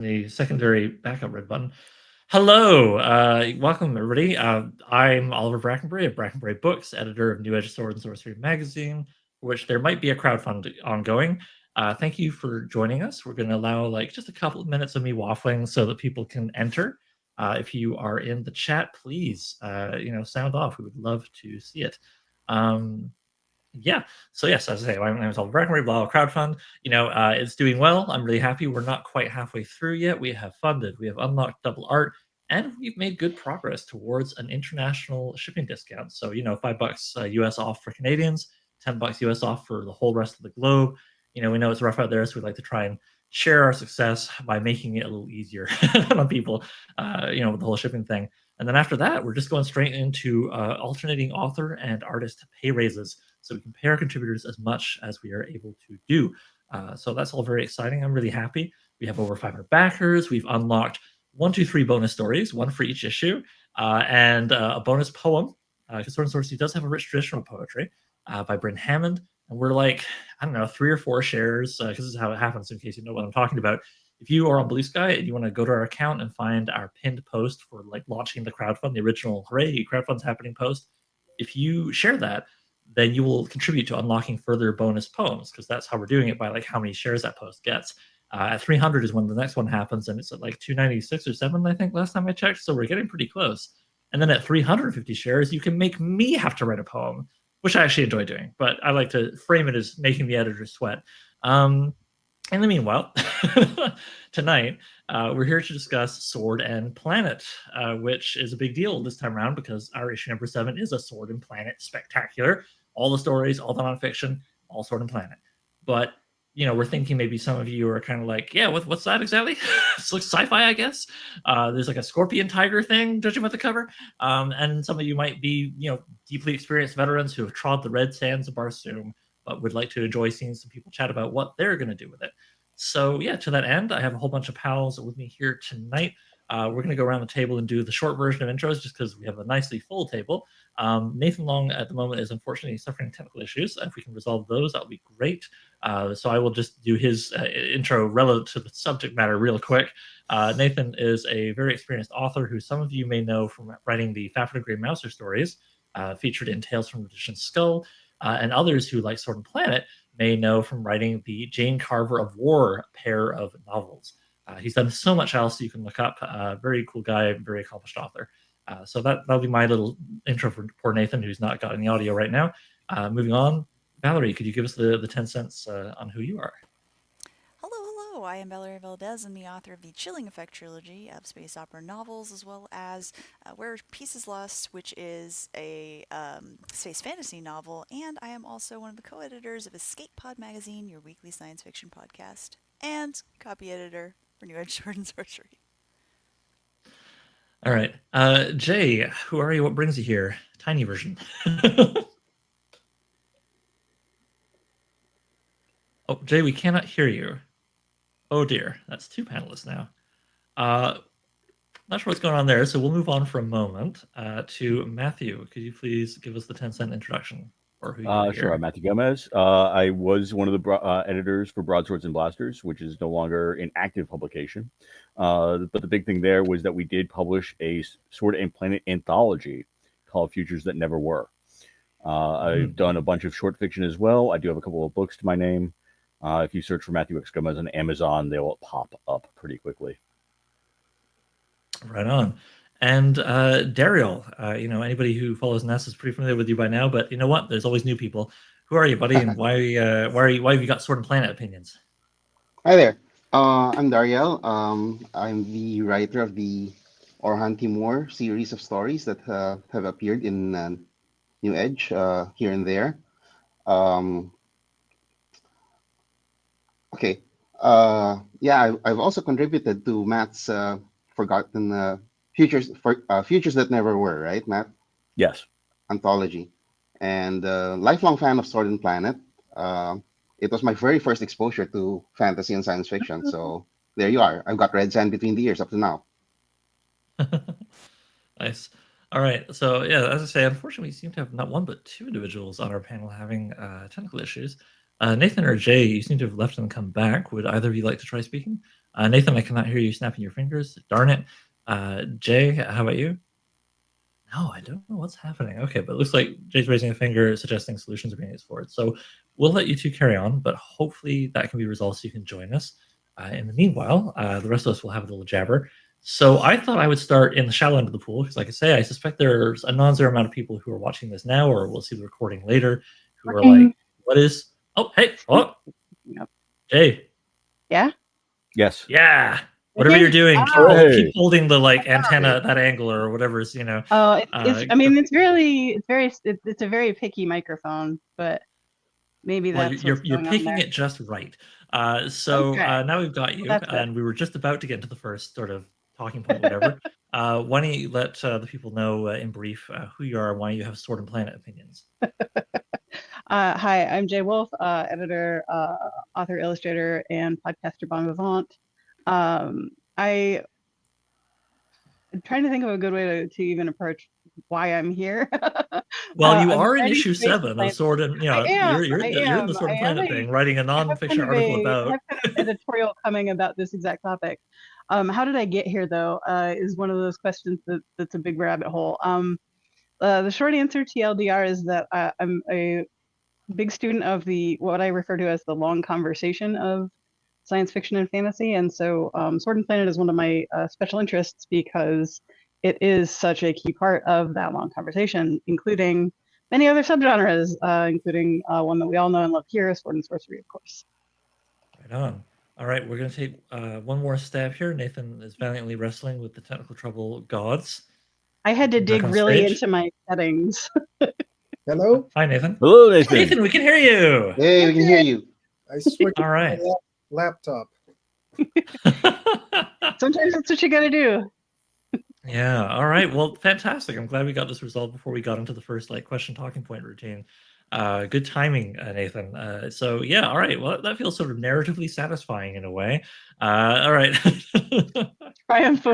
the secondary backup red button. Hello, welcome everybody. I'm Oliver Brackenbury of Brackenbury Books, editor of New Edge Sword and Sorcery magazine, for which there might be a crowdfund ongoing. Thank you for joining us. We're going to allow like just a couple of minutes of me waffling so that people can enter. If you are in the chat, please, sound off. We would love to see it. Yeah. So yes, as I say, my name is Oliver Brackenbury, blah, crowdfund. It's doing well. I'm really happy. We're not quite halfway through yet. We have funded, we have unlocked double art, and we've made good progress towards an international shipping discount. So, $5 US off for Canadians, $10 US off for the whole rest of the globe. We know it's rough out there, so we'd like to try and share our success by making it a little easier on people, with the whole shipping thing. And then after that, we're just going straight into alternating author and artist pay raises so we can pay our contributors as much as we are able to do. So that's all very exciting. I'm really happy. We have over 500 backers. We've unlocked 1, 2, 3 bonus stories, one for each issue, and a bonus poem. Because Sword Sorcery does have a rich tradition of poetry by Bryn Hammond. And we're like, I don't know, 3 or 4 shares, because this is how it happens, in case you know what I'm talking about. If you are on Blue Sky and you want to go to our account and find our pinned post for like launching the crowdfund, the original hooray, crowdfund's happening post, if you share that, then you will contribute to unlocking further bonus poems, because that's how we're doing it, by like how many shares that post gets. At 300 is when the next one happens, and it's at like 296 or 7, I think, last time I checked. So we're getting pretty close. And then at 350 shares, you can make me have to write a poem, which I actually enjoy doing, but I like to frame it as making the editor sweat. In the meanwhile, tonight, we're here to discuss Sword and Planet, which is a big deal this time around because our issue number 7 is a Sword and Planet spectacular. All the stories, all the nonfiction, all Sword and Planet. But, we're thinking maybe some of you are kind of like, yeah, what's that exactly? This looks sci-fi, I guess. There's like a scorpion tiger thing, judging by the cover. And some of you might be, deeply experienced veterans who have trod the red sands of Barsoom, but would like to enjoy seeing some people chat about what they're going to do with it. So yeah, to that end, I have a whole bunch of pals with me here tonight. We're going to go around the table and do the short version of intros just because we have a nicely full table. Nathan Long at the moment is unfortunately suffering technical issues. If we can resolve those, that would be great. So I will just do his intro relative to the subject matter real quick. Nathan is a very experienced author who some of you may know from writing the Fafnir and Grey Mouser stories, featured in Tales from Magician's Skull, and others who like Sword and Planet may know from writing the Jane Carver of War pair of novels. He's done so much else you can look up. Very cool guy, very accomplished author. So that'll be my little intro for poor Nathan, who's not got any audio right now. Moving on, Valerie, could you give us the 10 cents on who you are? Hello. I am Valerie Valdez. I'm the author of the Chilling Effect trilogy of space opera novels, as well as Where Peace is Lost, which is a space fantasy novel, and I am also one of the co-editors of Escape Pod Magazine, your weekly science fiction podcast, and copy editor for New Edge Sword and Sorcery. All right. Jay, who are you? What brings you here? Tiny version. Oh, Jay, we cannot hear you. Oh dear, that's 2 panelists now. Not sure what's going on there, so we'll move on for a moment to Matthew. Could you please give us the 10-cent introduction or who you are Sure. I'm here? Matthew Gomez. I was one of the editors for Broadswords and Blasters, which is no longer an active publication. But the big thing there was that we did publish a Sword and Planet anthology called Futures That Never Were. I've done a bunch of short fiction as well. I do have a couple of books to my name. If you search for Matthew X Gomez on Amazon, they'll pop up pretty quickly. Right on. And Daryl, anybody who follows Ness is pretty familiar with you by now, but you know what? There's always new people. Who are you, buddy? And why have you got Sword and Planet opinions? Hi there. I'm Dariel. I'm the writer of the Orhan Timur series of stories that have appeared in New Edge here and there. Um, okay. Yeah, I've also contributed to Matt's forgotten futures that never were, right, Matt? Yes. Anthology, and lifelong fan of Sword and Planet. Uh, it was my very first exposure to fantasy and science fiction. So there you are. I've got red sand between the ears up to now. Nice. All right. So yeah, as I say, unfortunately, we seem to have not one but 2 individuals on our panel having technical issues. Nathan or Jay, you seem to have left and come back. Would either of you like to try speaking? Nathan, I cannot hear you snapping your fingers. Darn it. Jay, how about you? No, I don't know what's happening. Okay, but it looks like Jay's raising a finger, suggesting solutions are being explored. So we'll let you two carry on, but hopefully that can be resolved so you can join us. In the meanwhile, the rest of us will have a little jabber. So I thought I would start in the shallow end of the pool because, like I say, I suspect there's a non-zero amount of people who are watching this now, or will see the recording later, who are like, "What is? Oh, hey, oh, Yep. Jay, Yeah. Yes. yeah." Whatever you're doing, keep holding the like antenna, that angle or whatever is, you know. It's I mean, it's a very picky microphone, but maybe Well, that's you're what's picking going on it just right. So Okay. now we've got you, Well, that's good. and we were just about to get into the first sort of talking point, whatever. Why don't you let the people know in brief who you are and why you have Sword and Planet opinions? Hi, I'm Jay Wolf, editor, author, illustrator, and podcaster bon vivant. I'm trying to think of a good way to even approach why I'm here. Well, you I'm are in writing issue space 7 of planet. Sword and, you I know, am. you're I in the, you're in am. the Sword I and have Planet thing, writing a I have non-fiction kind of article about. editorial coming about this exact topic. How did I get here though? Is one of those questions that's a big rabbit hole. The short answer, TLDR, is that I'm a big student of what I refer to as the long conversation of science fiction and fantasy, and so Sword and Planet is one of my special interests because it is such a key part of that long conversation, including many other subgenres, including one that we all know and love here, Sword and Sorcery, of course. Right on. All right, we're going to take one more stab here. Nathan is valiantly wrestling with the technical trouble gods. I had to dig on really stage. into my settings. Hello? Hi, Nathan. Hello, Nathan. Nathan, we can hear you. Hey, we can hear you. I switched All right. my laptop. Sometimes that's what you got to do. Yeah. All right. Well, fantastic. I'm glad we got this resolved before we got into the first like question talking point routine. Good timing, Nathan. So yeah. All right. Well, that feels sort of narratively satisfying in a way. All right. Triumph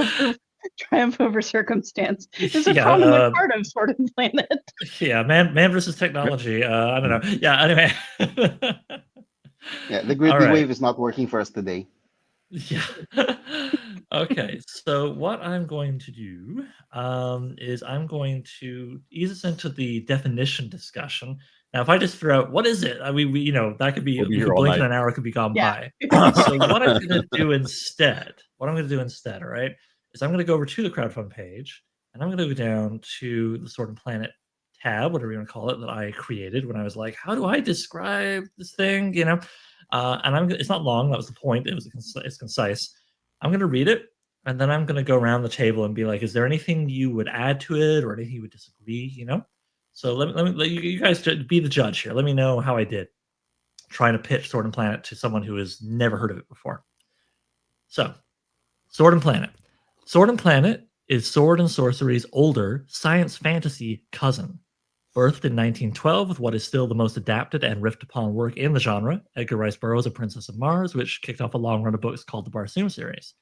over circumstance is a Yeah, prominent part of Sword and Planet. Yeah, man versus technology. I don't know. Yeah. Anyway. Yeah, the All gridley right. wave is not working for us today. Yeah. Okay, so what I'm going to do is I'm going to ease us into the definition discussion. Now, if I just throw out, what is it? I mean, you know, that could be, We'll be you here could all blink in night. an hour, it could be gone Yeah. by. So what I'm going to do instead, all right, is I'm going to go over to the crowdfund page, and I'm going to go down to the Sword and Planet tab, whatever you want to call it, that I created when I was like, how do I describe this thing, you know? And it's not long, that was the point, it's concise. I'm going to read it, and then I'm going to go around the table and be like, is there anything you would add to it or anything you would disagree, you know? So let you guys be the judge here. Let me know how I did trying to pitch Sword and Planet to someone who has never heard of it before. So, Sword and Planet. Sword and Planet is Sword and Sorcery's older science fantasy cousin. Birthed in 1912 with what is still the most adapted and riffed upon work in the genre, Edgar Rice Burroughs' A Princess of Mars, which kicked off a long run of books called the Barsoom series.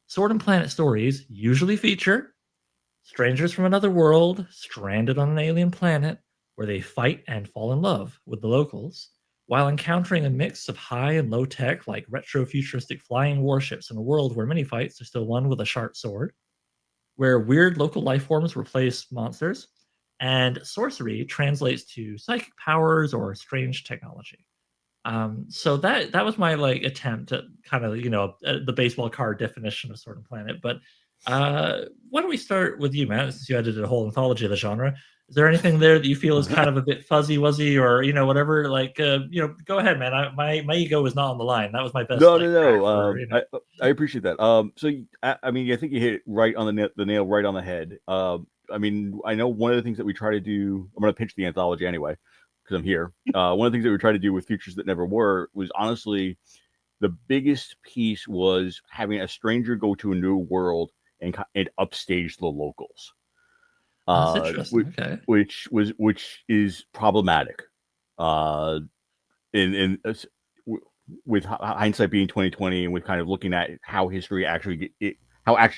Sword and Planet stories usually feature strangers from another world stranded on an alien planet where they fight and fall in love with the locals while encountering a mix of high and low tech like retro futuristic flying warships in a world where many fights are still won with a sharp sword, where weird local life forms replace monsters, and sorcery translates to psychic powers or strange technology. So that was my like attempt at kind of the baseball card definition of Sword and Planet. But why don't we start with you, Matt? Since you edited a whole anthology of the genre, is there anything there that you feel is kind of a bit fuzzy wuzzy or whatever? Like go ahead, man. My ego was not on the line. That was my best. No. I appreciate that. So I mean, I think you hit it right on the nail right on the head. I mean, I know one of the things that we try to do. I'm going to pitch the anthology anyway because I'm here. One of the things that we try to do with Futures That Never Were was honestly the biggest piece was having a stranger go to a new world and upstage the locals. That's interesting. Okay. Which is problematic. With hindsight being 2020, and with kind of looking at how history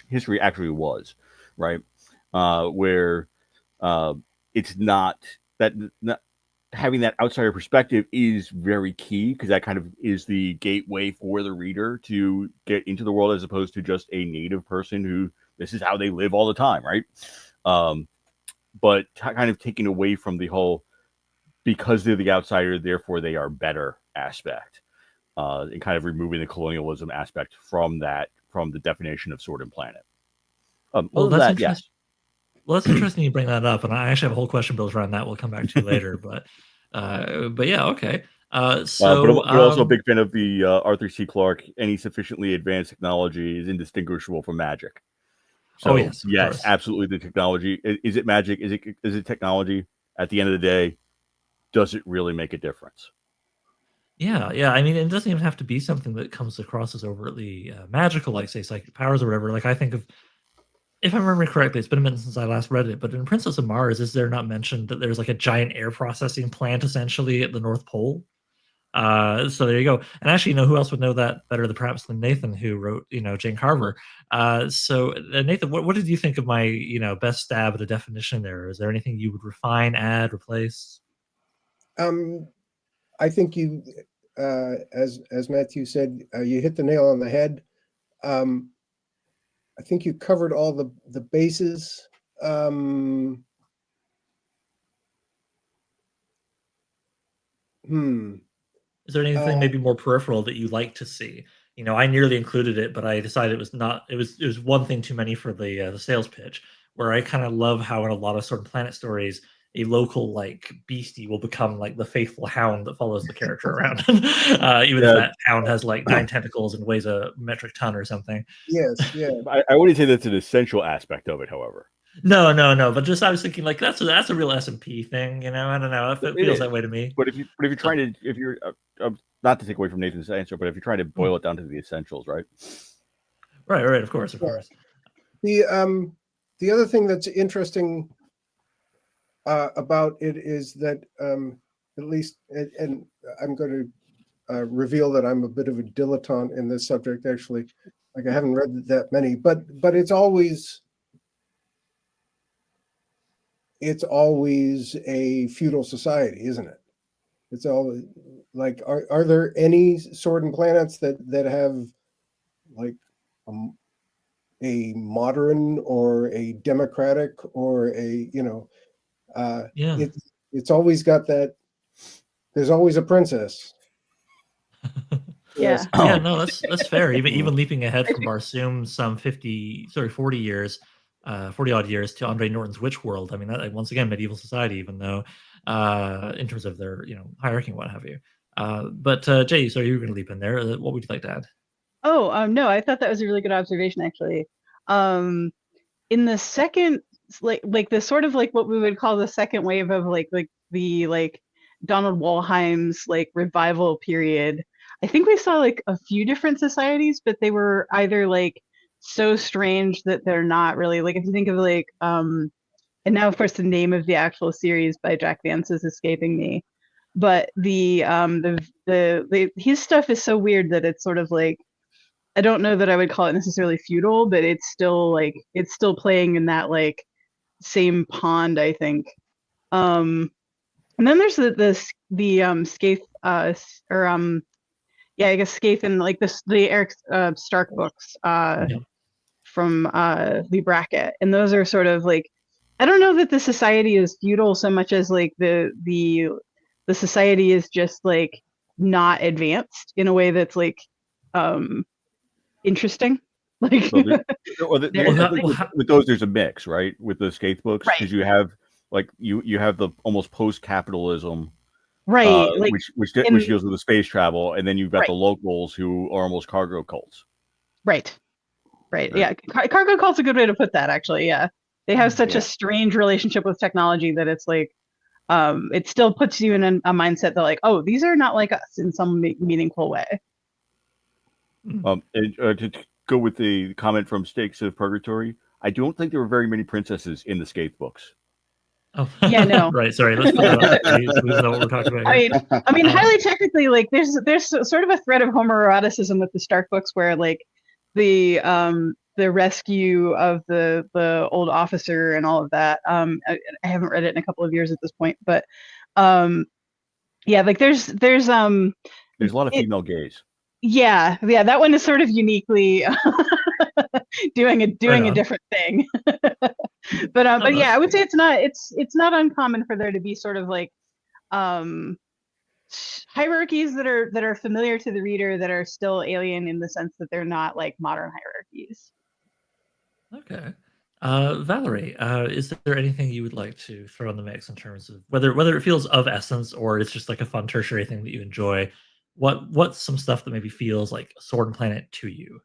history actually was, right? Where it's not that having that outsider perspective is very key, because that kind of is the gateway for the reader to get into the world, as opposed to just a native person who this is how they live all the time, right? But kind of taking away from the whole because they're the outsider, therefore they are better aspect, and kind of removing the colonialism aspect from the definition of Sword and Planet. Well, Other than that's that, yes. interesting. Well, that's interesting you bring that up, and I actually have a whole question built around that. We'll come back to later, but yeah, okay. But So I'm also a big fan of the Arthur C. Clarke. Any sufficiently advanced technology is indistinguishable from magic. So, yes, of yes, course. absolutely. The technology, is it magic? Is it technology? At the end of the day, does it really make a difference? Yeah, yeah. I mean, it doesn't even have to be something that comes across as overtly magical, like say psychic powers or whatever. Like I think of, if I remember correctly, it's been a minute since I last read it, but in Princess of Mars, is there not mentioned that there's like a giant air processing plant essentially at the North Pole? So there you go. And actually, who else would know that better than perhaps than Nathan, who wrote, Jane Carver. So Nathan, what did you think of my, best stab at a definition there? Is there anything you would refine, add, replace? I think you, as Matthew said, you hit the nail on the head. I think you covered all the bases. Is there anything maybe more peripheral that you like to see? I nearly included it, but I decided it was not. It was one thing too many for the sales pitch. Where I kind of love how in a lot of Sword and Planet stories, a local like beastie will become like the faithful hound that follows the character around, even if Yeah. that hound has like 9 tentacles and weighs a metric ton or something. Yes, yeah. I wouldn't say that's an essential aspect of it, however. No, no, no. But just I was thinking like that's a real S&P thing. I don't know if it feels that way to me. But if you're trying to, if you're not to take away from Nathan's answer, but if you're trying to boil it down to the essentials, right? Right, of course, of course. The other thing that's interesting about it is that at least, and I'm going to reveal that I'm a bit of a dilettante in this subject. Actually, like I haven't read that many, but it's always a feudal society, isn't it? It's always like, are there any Sword and Planets that have like a modern or a democratic or a Yeah. it's always got that. There's always a princess. Yeah. Yeah, no, that's fair. Even leaping ahead from Barsoom some 40 years, 40 odd years to Andre Norton's Witch World. I mean, that once again medieval society, even though in terms of their hierarchy and what have you. But Jay, so you were going to leap in there. What would you like to add? Oh, no, I thought that was a really good observation, actually. In the second, like the sort of like what we would call the second wave of like the Donald Wollheim's like revival period, I think we saw like a few different societies, but they were either like so strange that they're not really like, if you think of like and now of course the name of the actual series by Jack Vance is escaping me, but the his stuff is so weird that it's sort of like, I don't know that I would call it necessarily feudal, but it's still playing in that like same pond, I think. And then there's the Scathe or yeah, I guess Scathe and like the Eric Stark books from Lee Brackett, and those are sort of like, I don't know that the society is feudal so much as like the society is just like not advanced in a way that's like interesting. Like, So with those, there's a mix, right? With the Scathe books, because you have like you have the almost post-capitalism, right, like which deals with the space travel, and then you've got the locals who are almost cargo cults. Right. Yeah, cargo cult's a good way to put that. Actually, yeah, they have such a strange relationship with technology that it's like, it still puts you in a mindset that like, oh, these are not like us in some meaningful way. And to go with the comment from Stakes of Purgatory, I don't think there were very many princesses in the Scathe books. Oh, yeah, no. Right. Sorry. Let's put that up, please. We know what we're talking about here. I mean, highly technically, like there's sort of a thread of homoeroticism with the Stark books, where like the rescue of the old officer and all of that. I haven't read it in a couple of years at this point, but Yeah, like there's There's a lot of it, female gaze. yeah, that one is sort of uniquely doing Right a on. different thing. Oh, But yeah, that's I would cool. say it's not uncommon for there to be sort of like um hierarchies that are familiar to the reader that are still alien in the sense that they're not like modern hierarchies. Okay. Valerie, is there anything you would like to throw in the mix in terms of whether it feels of essence or it's just like a fun tertiary thing that you enjoy? What's some stuff that maybe feels like Sword and Planet to you?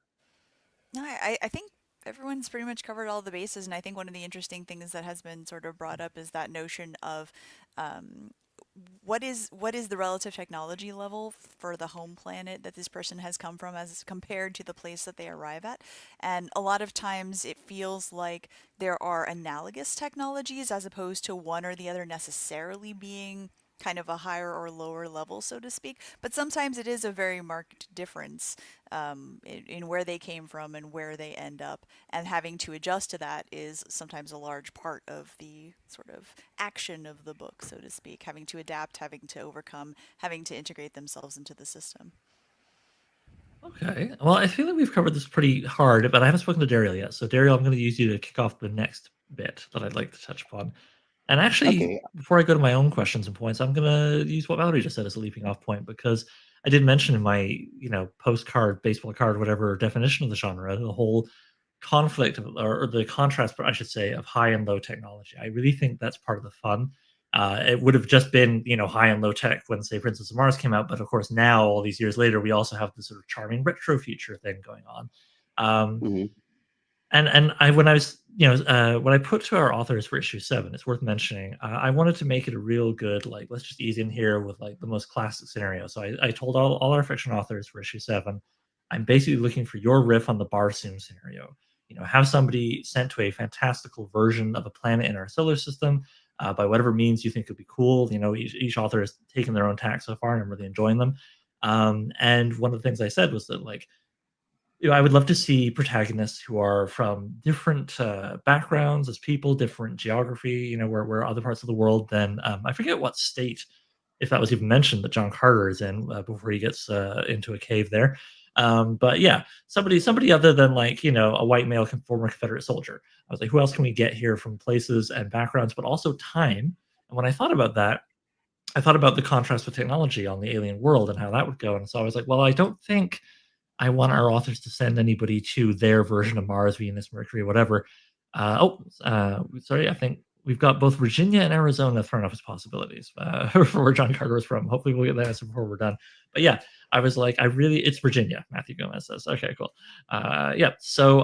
No, I think everyone's pretty much covered all the bases, and I think one of the interesting things that has been sort of brought up is that notion of um, what is the relative technology level for the home planet that this person has come from as compared to the place that they arrive at. And a lot of times it feels like there are analogous technologies as opposed to one or the other necessarily being kind of a higher or lower level, so to speak. But sometimes it is a very marked difference in where they came from and where they end up. And having to adjust to that is sometimes a large part of the sort of action of the book, so to speak, having to adapt, having to overcome, having to integrate themselves into the system. Okay. Well, I feel like we've covered this pretty hard, but I haven't spoken to Daryl yet. So, Daryl, I'm going to use you to kick off the next bit that I'd like to touch upon. And actually, Okay. before I go to my own questions and points, I'm going to use what Valerie just said as a leaping off point because I did mention in my, postcard, baseball card, whatever definition of the genre, the whole conflict or the contrast, I should say, of high and low technology. I really think that's part of the fun. It would have just been, high and low tech when, say, Princess of Mars came out, but of course now, all these years later, we also have this sort of charming retro future thing going on. Um, Hmm. and when I put to our authors for issue 7, it's worth mentioning. I wanted to make it a real good like let's just ease in here with like the most classic scenario. So I told all our fiction authors for issue 7, I'm basically looking for your riff on the Barsoom scenario. Have somebody sent to a fantastical version of a planet in our solar system by whatever means you think would be cool. Each author has taken their own tack so far, and I'm really enjoying them. And one of the things I said was that like I would love to see protagonists who are from different backgrounds as people, different geography, where other parts of the world than I forget what state, if that was even mentioned, that John Carter is in before he gets into a cave there. But yeah, somebody other than like a white male former Confederate soldier. I was like, who else can we get here from places and backgrounds, but also time? And when I thought about that, I thought about the contrast with technology on the alien world and how that would go. And so I was like, well, I don't think I want our authors to send anybody to their version of Mars, Venus, Mercury, whatever. Sorry, I think we've got both Virginia and Arizona thrown up as possibilities for where John Carter was from. Hopefully, we'll get that answer before we're done. But yeah, I was like, it's Virginia. Matthew Gomez says, okay, cool. Yeah, so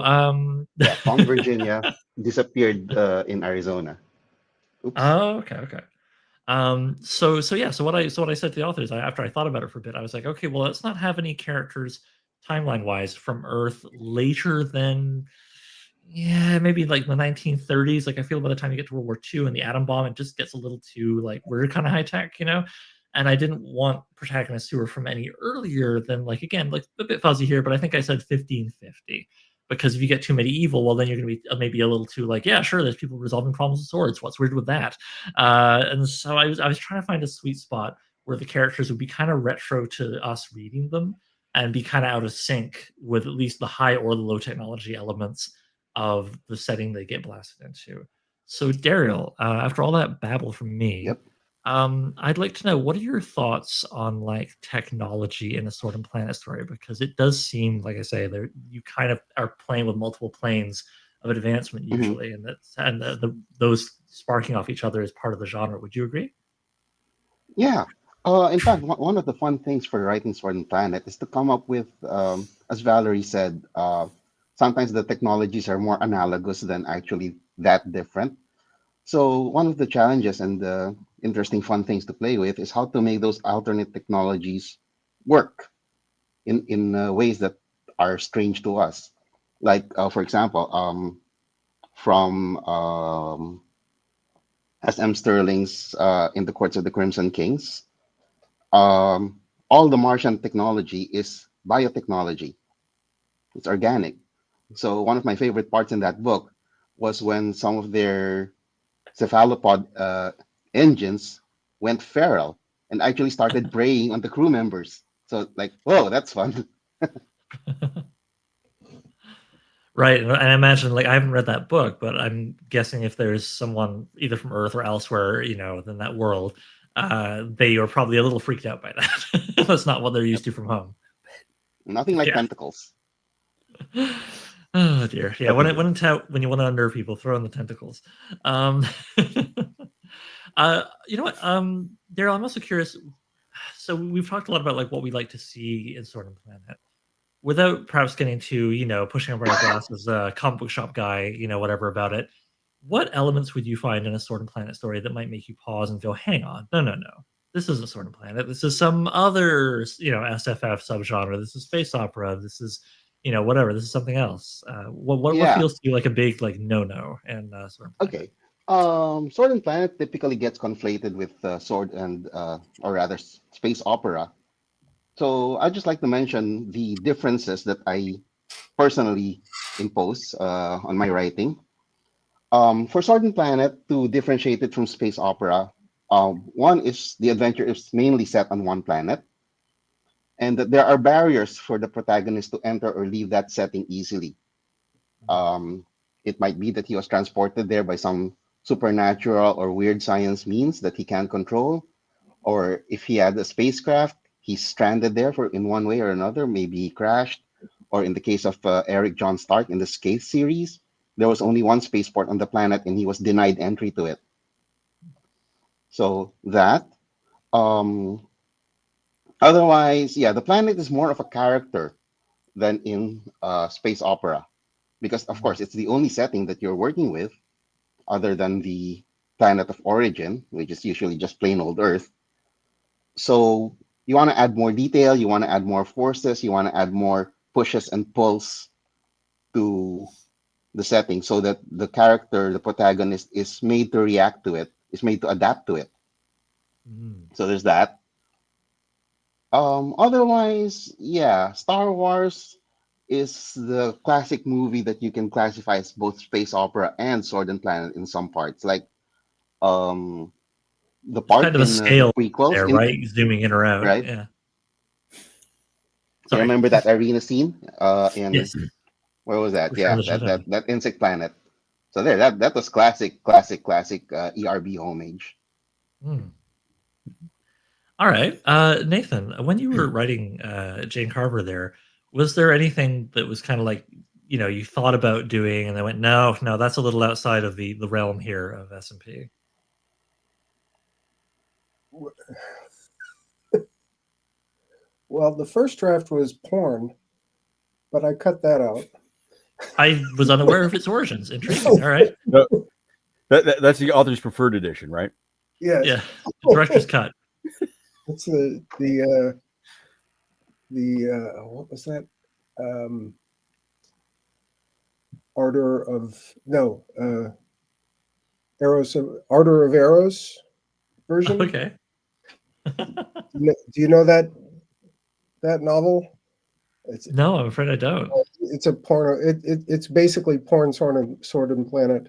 Yeah, found Virginia, disappeared in Arizona. Oops. oh, okay. So what I said to the authors, after I thought about it for a bit, I was like, okay, well, let's not have any characters timeline wise from Earth later than maybe like the 1930s. Like I feel by the time you get to World War II and the atom bomb, it just gets a little too like we're kind of high tech. And I didn't want protagonists who were from any earlier than like again like a bit fuzzy here, but I think I said 1550 because if you get too medieval, well, then you're going to be maybe a little too like, yeah, sure, there's people resolving problems with swords. What's weird with that? And so I was trying to find a sweet spot where the characters would be kind of retro to us reading them and be kind of out of sync with at least the high or the low technology elements of the setting they get blasted into. So, Daryl, after all that babble from me, Yep. I'd like to know what are your thoughts on like technology in a Sword and Planet story because it does seem like I say there you kind of are playing with multiple planes of advancement Hmm. usually, and those sparking off each other is part of the genre. Would you agree? Yeah. In fact, one of the fun things for writing Sword and Planet is to come up with, as Valerie said, sometimes the technologies are more analogous than actually that different. So one of the challenges and the interesting fun things to play with is how to make those alternate technologies work in ways that are strange to us. Like, for example, from S.M. Sterling's In the Courts of the Crimson Kings, all the Martian technology is biotechnology. It's organic. So one of my favorite parts in that book was when some of their cephalopod engines went feral. and actually started preying on the crew members. So like, whoa, that's fun. Right, and I imagine, like, I haven't read that book, but I'm guessing if there's someone either from Earth or elsewhere, within that world, they are probably a little freaked out by that. That's not what they're used to from home. Nothing like Yeah. tentacles. Oh dear. Yeah, Nothing when you want to unnerve people, throw in the tentacles. You know what? Daryl, I'm also curious. So we've talked a lot about like what we like to see in Sword and Planet, without perhaps getting too, pushing over our glasses, comic book shop guy, whatever about it. What elements would you find in a Sword and Planet story that might make you pause and go, "Hang on, no. This isn't Sword and Planet. This is some other, SFF subgenre. This is space opera. This is, whatever. This is something else." What Yeah. feels to you like a big like no in Sword and Planet? Okay. Sword and Planet typically gets conflated with sword and, or rather, space opera. So I just like to mention the differences that I personally impose on my writing. For Sword and Planet, to differentiate it from space opera, one is the adventure is mainly set on one planet, and that there are barriers for the protagonist to enter or leave that setting easily. It might be that he was transported there by some supernatural or weird science means that he can't control, or if he had a spacecraft, he's stranded there for in one way or another. Maybe he crashed, or in the case of Eric John Stark in the Skate series, there was only one spaceport on the planet and he was denied entry to it. So that. Um, Otherwise, yeah, the planet is more of a character than in space opera, because of course it's the only setting that you're working with, other than the planet of origin, which is usually just plain old Earth. So you want to add more detail, you want to add more forces, you want to add more pushes and pulls to the setting so that the character, the protagonist, is made to react to it, is made to adapt to it. So there's that. Otherwise, yeah, Star Wars is the classic movie that you can classify as both space opera and Sword and Planet in some parts. Like um the It's part kind of a in the scale prequels there, in right? Zooming in or out. right. Yeah. You Sorry. remember that arena scene in Yes. where was that? Return Yeah, of the Jedi. that insect planet. So there, that was classic ERB homage. Hmm. All right. Nathan, when you were writing Jane Carver there, was there anything that was kind of like, you thought about doing and then went, no, that's a little outside of the realm here of S&P? Well, the first draft was porn, but I cut that out. I was unaware of its origins. Intriguing. All right. No, that's the author's preferred edition, right? Yes. Yeah. The director's cut. It's what was that? Order of Order of Eros version. Okay. Do you know that novel? No, I'm afraid I don't. It's a porno. It's basically porn Sword and Planet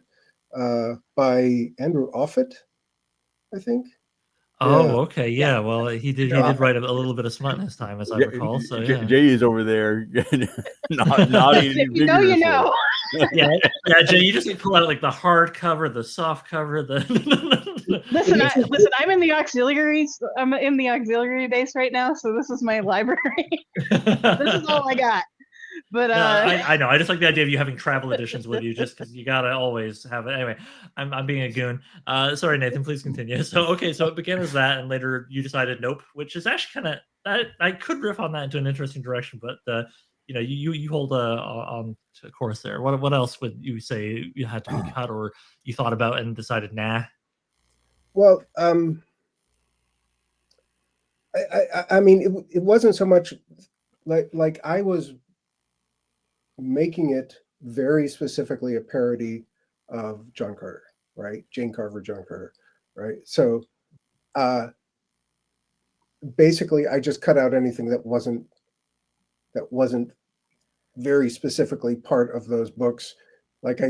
by Andrew Offutt, I think. Oh, Yeah. okay. Yeah. Well, he did write a little bit of smut in his time, as I recall. So yeah. Jay is over there nodding. If you know, you know. Yeah, Jay, you just pull out like the hard cover, the soft cover, the. Listen, I'm in the auxiliaries. I'm in the auxiliary base right now, so this is my library. This is all I got. But No, I know. I just like the idea of you having travel editions with you, just because you gotta always have it. Anyway, I'm being a goon. Sorry, Nathan. Please continue. So okay, so it began as that, and later you decided nope, which is actually kind of I could riff on that into an interesting direction, but you hold on to course there. What else would you say you had to be cut, or you thought about and decided nah? Well, I mean, it wasn't so much like I was making it very specifically a parody of John Carter, right? Jane Carver, John Carter, right? So basically, I just cut out anything that wasn't very specifically part of those books. Like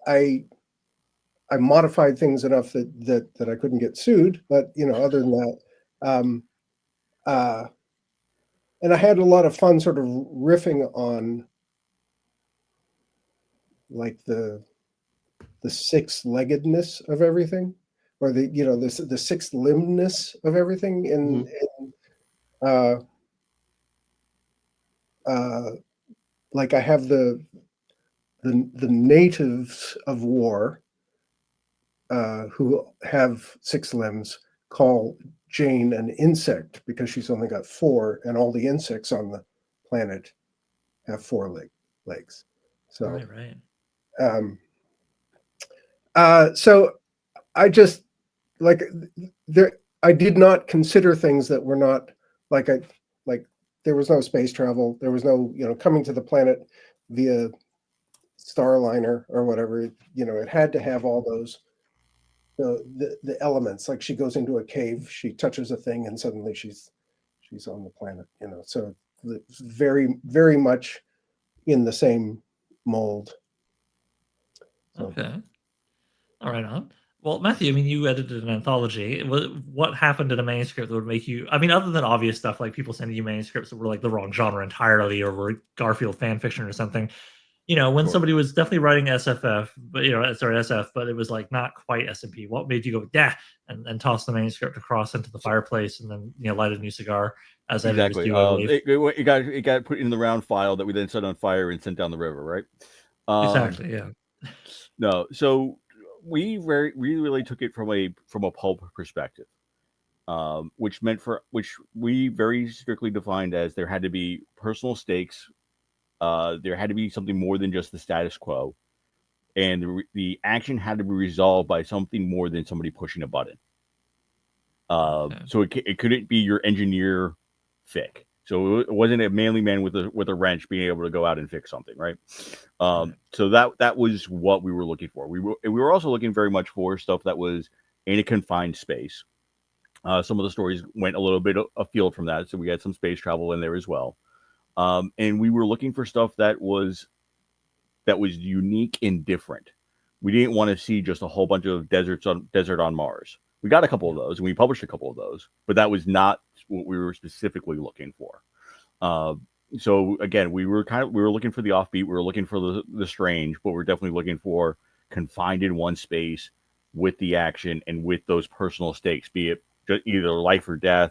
I modified things enough that I couldn't get sued, but other than that, Um, uh, and I had a lot of fun sort of riffing on like the six-leggedness of everything, or the six-limbedness of everything. Hmm. Uh, uh, like I have the natives of war who have six limbs call Jane an insect because she's only got four, and all the insects on the planet have legs. So, Right, right. um, so I just like there. I did not consider things that were not like I like. There was no space travel. There was no coming to the planet via Starliner or whatever. It had to have all those the elements. Like she goes into a cave, she touches a thing, and suddenly she's on the planet. So it's very very much in the same mold. So Okay. All right, on. Well, Matthew, I mean, you edited an anthology. What happened in a manuscript that would make you? I mean, other than obvious stuff like people sending you manuscripts that were like the wrong genre entirely, or were Garfield fan fiction or something. When Sure. somebody was definitely writing SFF, but sorry, SF, but it was like not quite SMP. What made you go, yeah, and toss the manuscript across into the So, fireplace and then light a new cigar, as editors exactly. do, I believe. It got put in the round file that we then set on fire and sent down the river, right? Um, Exactly. Yeah. no, so we really took it from a pulp perspective, which we very strictly defined as there had to be personal stakes. There had to be something more than just the status quo, and the action had to be resolved by something more than somebody pushing a button. Okay. So it couldn't be your engineer fic. So it wasn't a manly man with a wrench being able to go out and fix something, right? Right. So that was what we were looking for. We were also looking very much for stuff that was in a confined space. Some of the stories went a little bit afield from that, so we had some space travel in there as well. And we were looking for stuff that was unique and different. We didn't want to see just a whole bunch of desert on Mars. We got a couple of Yeah. those, and we published a couple of those, but that was not what we were specifically looking for. Uh, so again, we were looking for the offbeat, we were looking for the strange, but we're definitely looking for confined in one space with the action and with those personal stakes, be it either life or death,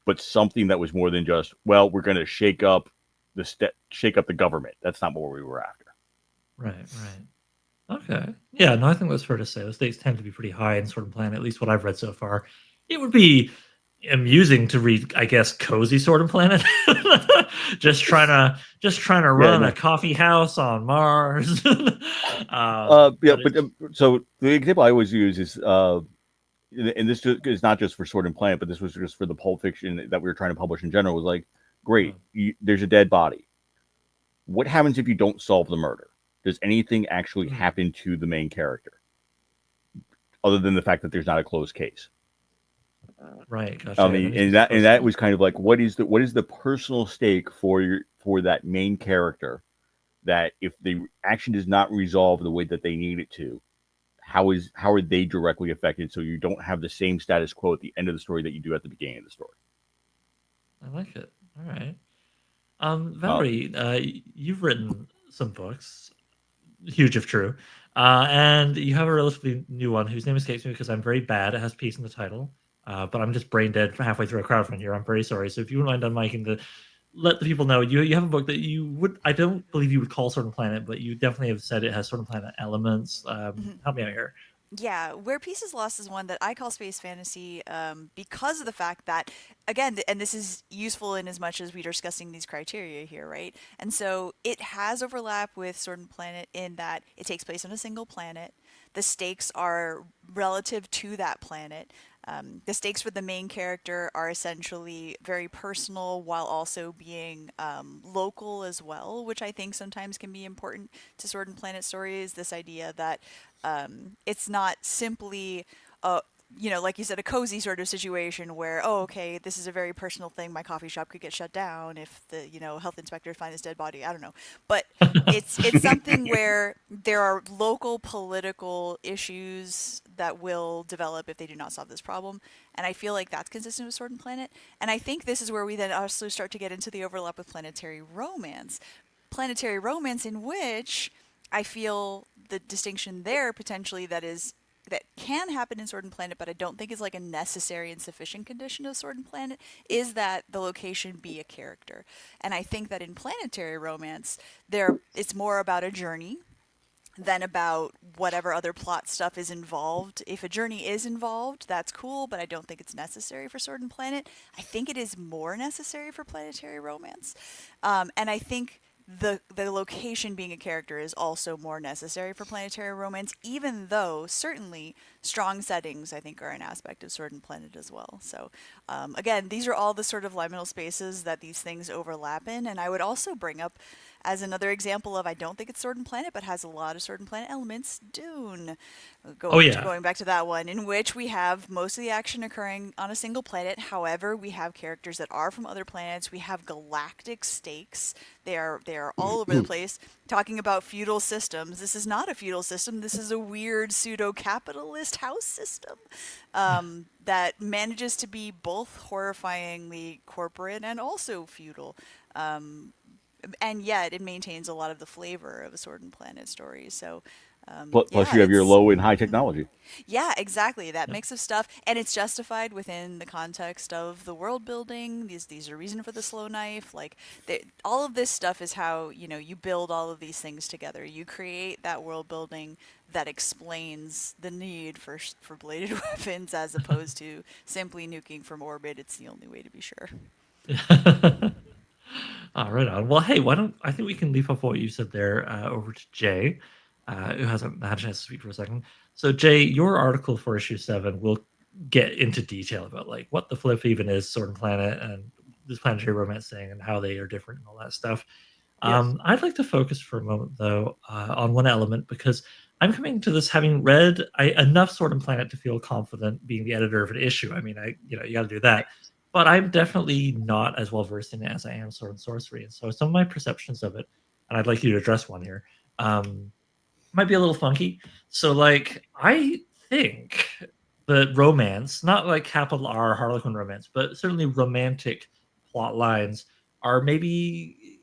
but something that was more than just we're going to shake up the government. That's not what we were after. Right. Right. Okay. Yeah. No, I think that's fair to say. The stakes tend to be pretty high in Sword and Planet, at least what I've read so far. It would be amusing to read, I guess, cozy Sword and Planet. just trying to Yeah, run a no. coffee house on Mars. Yeah, But but it's so the example I always use is, and this is not just for Sword and Planet, but this was just for the Pulp Fiction that we were trying to publish in general. Was like, great, there's a dead body. What happens if you don't solve the murder? Does anything actually happen to the main character, other than the fact that there's not a closed case? right. I Gotcha. There mean, needs to be and some that personal. was kind of like, what is the personal stake for that main character, that if the action does not resolve the way that they need it to, how are they directly affected, so you don't have the same status quo at the end of the story that you do at the beginning of the story. I like it. All right. Uh, Valerie, you've written some books, huge if true, and you have a relatively new one whose name escapes me because I'm very bad. It has peace in the title, but I'm just brain dead halfway through a crowdfund here. I'm very sorry. So if you wouldn't mind unmiking to let the people know, you have a book that you would, I don't believe you would call Sword and Planet, but you definitely have said it has Sword and Planet elements. Mhm. Help me out here. Yeah, Where Peace is Lost is one that I call space fantasy because of the fact that, again, and this is useful in as much as we're discussing these criteria here, right? And so it has overlap with Sword and Planet in that it takes place on a single planet. The stakes are relative to that planet. The stakes for the main character are essentially very personal while also being local as well, which I think sometimes can be important to Sword and Planet stories. This idea that it's not simply you know, like you said, a cozy sort of situation where, oh, okay, this is a very personal thing. My coffee shop could get shut down if the, you know, health inspectors find this dead body. I don't know. But it's something where there are local political issues that will develop if they do not solve this problem. And I feel like that's consistent with Sword and Planet. And I think this is where we then also start to get into the overlap with planetary romance. Planetary romance in which I feel the distinction there potentially that can happen in Sword and Planet, but I don't think is like a necessary and sufficient condition of Sword and Planet, is that the location be a character. And I think that in planetary romance, it's more about a journey than about whatever other plot stuff is involved. If a journey is involved, that's cool, but I don't think it's necessary for Sword and Planet. I think it is more necessary for planetary romance. And I think the location being a character is also more necessary for planetary romance, even though certainly strong settings I think are an aspect of Sword and Planet as well. So again, these are all the sort of liminal spaces that these things overlap in, and I would also bring up as another example of I don't think it's Sword and Planet, but has a lot of Sword and Planet elements, Dune. Oh yeah. Going back to that one, in which we have most of the action occurring on a single planet. However, we have characters that are from other planets. We have galactic stakes. They are all over the place. Talking about feudal systems. This is not a feudal system. This is a weird pseudo-capitalist house system that manages to be both horrifyingly corporate and also feudal. And yet it maintains a lot of the flavor of a Sword and Planet story. So Plus, yeah, you have your low and high technology. yeah, exactly. That mix of stuff, and it's justified within the context of the world building. These are reason for the slow knife. Like all of this stuff is how you build all of these things together. You create that world building that explains the need for bladed weapons as opposed to simply nuking from orbit. It's the only way to be sure. Right on. Well, hey, I think we can leave off what you said there over to Jay, who hasn't had a chance to speak for a second. So, Jay, your article for issue 7 will get into detail about like what the flip even is, Sword and Planet, and this planetary romance thing, and how they are different and all that stuff. Yes. I'd like to focus for a moment though on one element because I'm coming to this having read enough Sword and Planet to feel confident being the editor of an issue. I mean, you got to do that. But I'm definitely not as well versed in it as I am Sword and Sorcery, and so some of my perceptions of it, and I'd like you to address one here, might be a little funky. So, like, I think that romance, not like capital R Harlequin romance, but certainly romantic plot lines, are maybe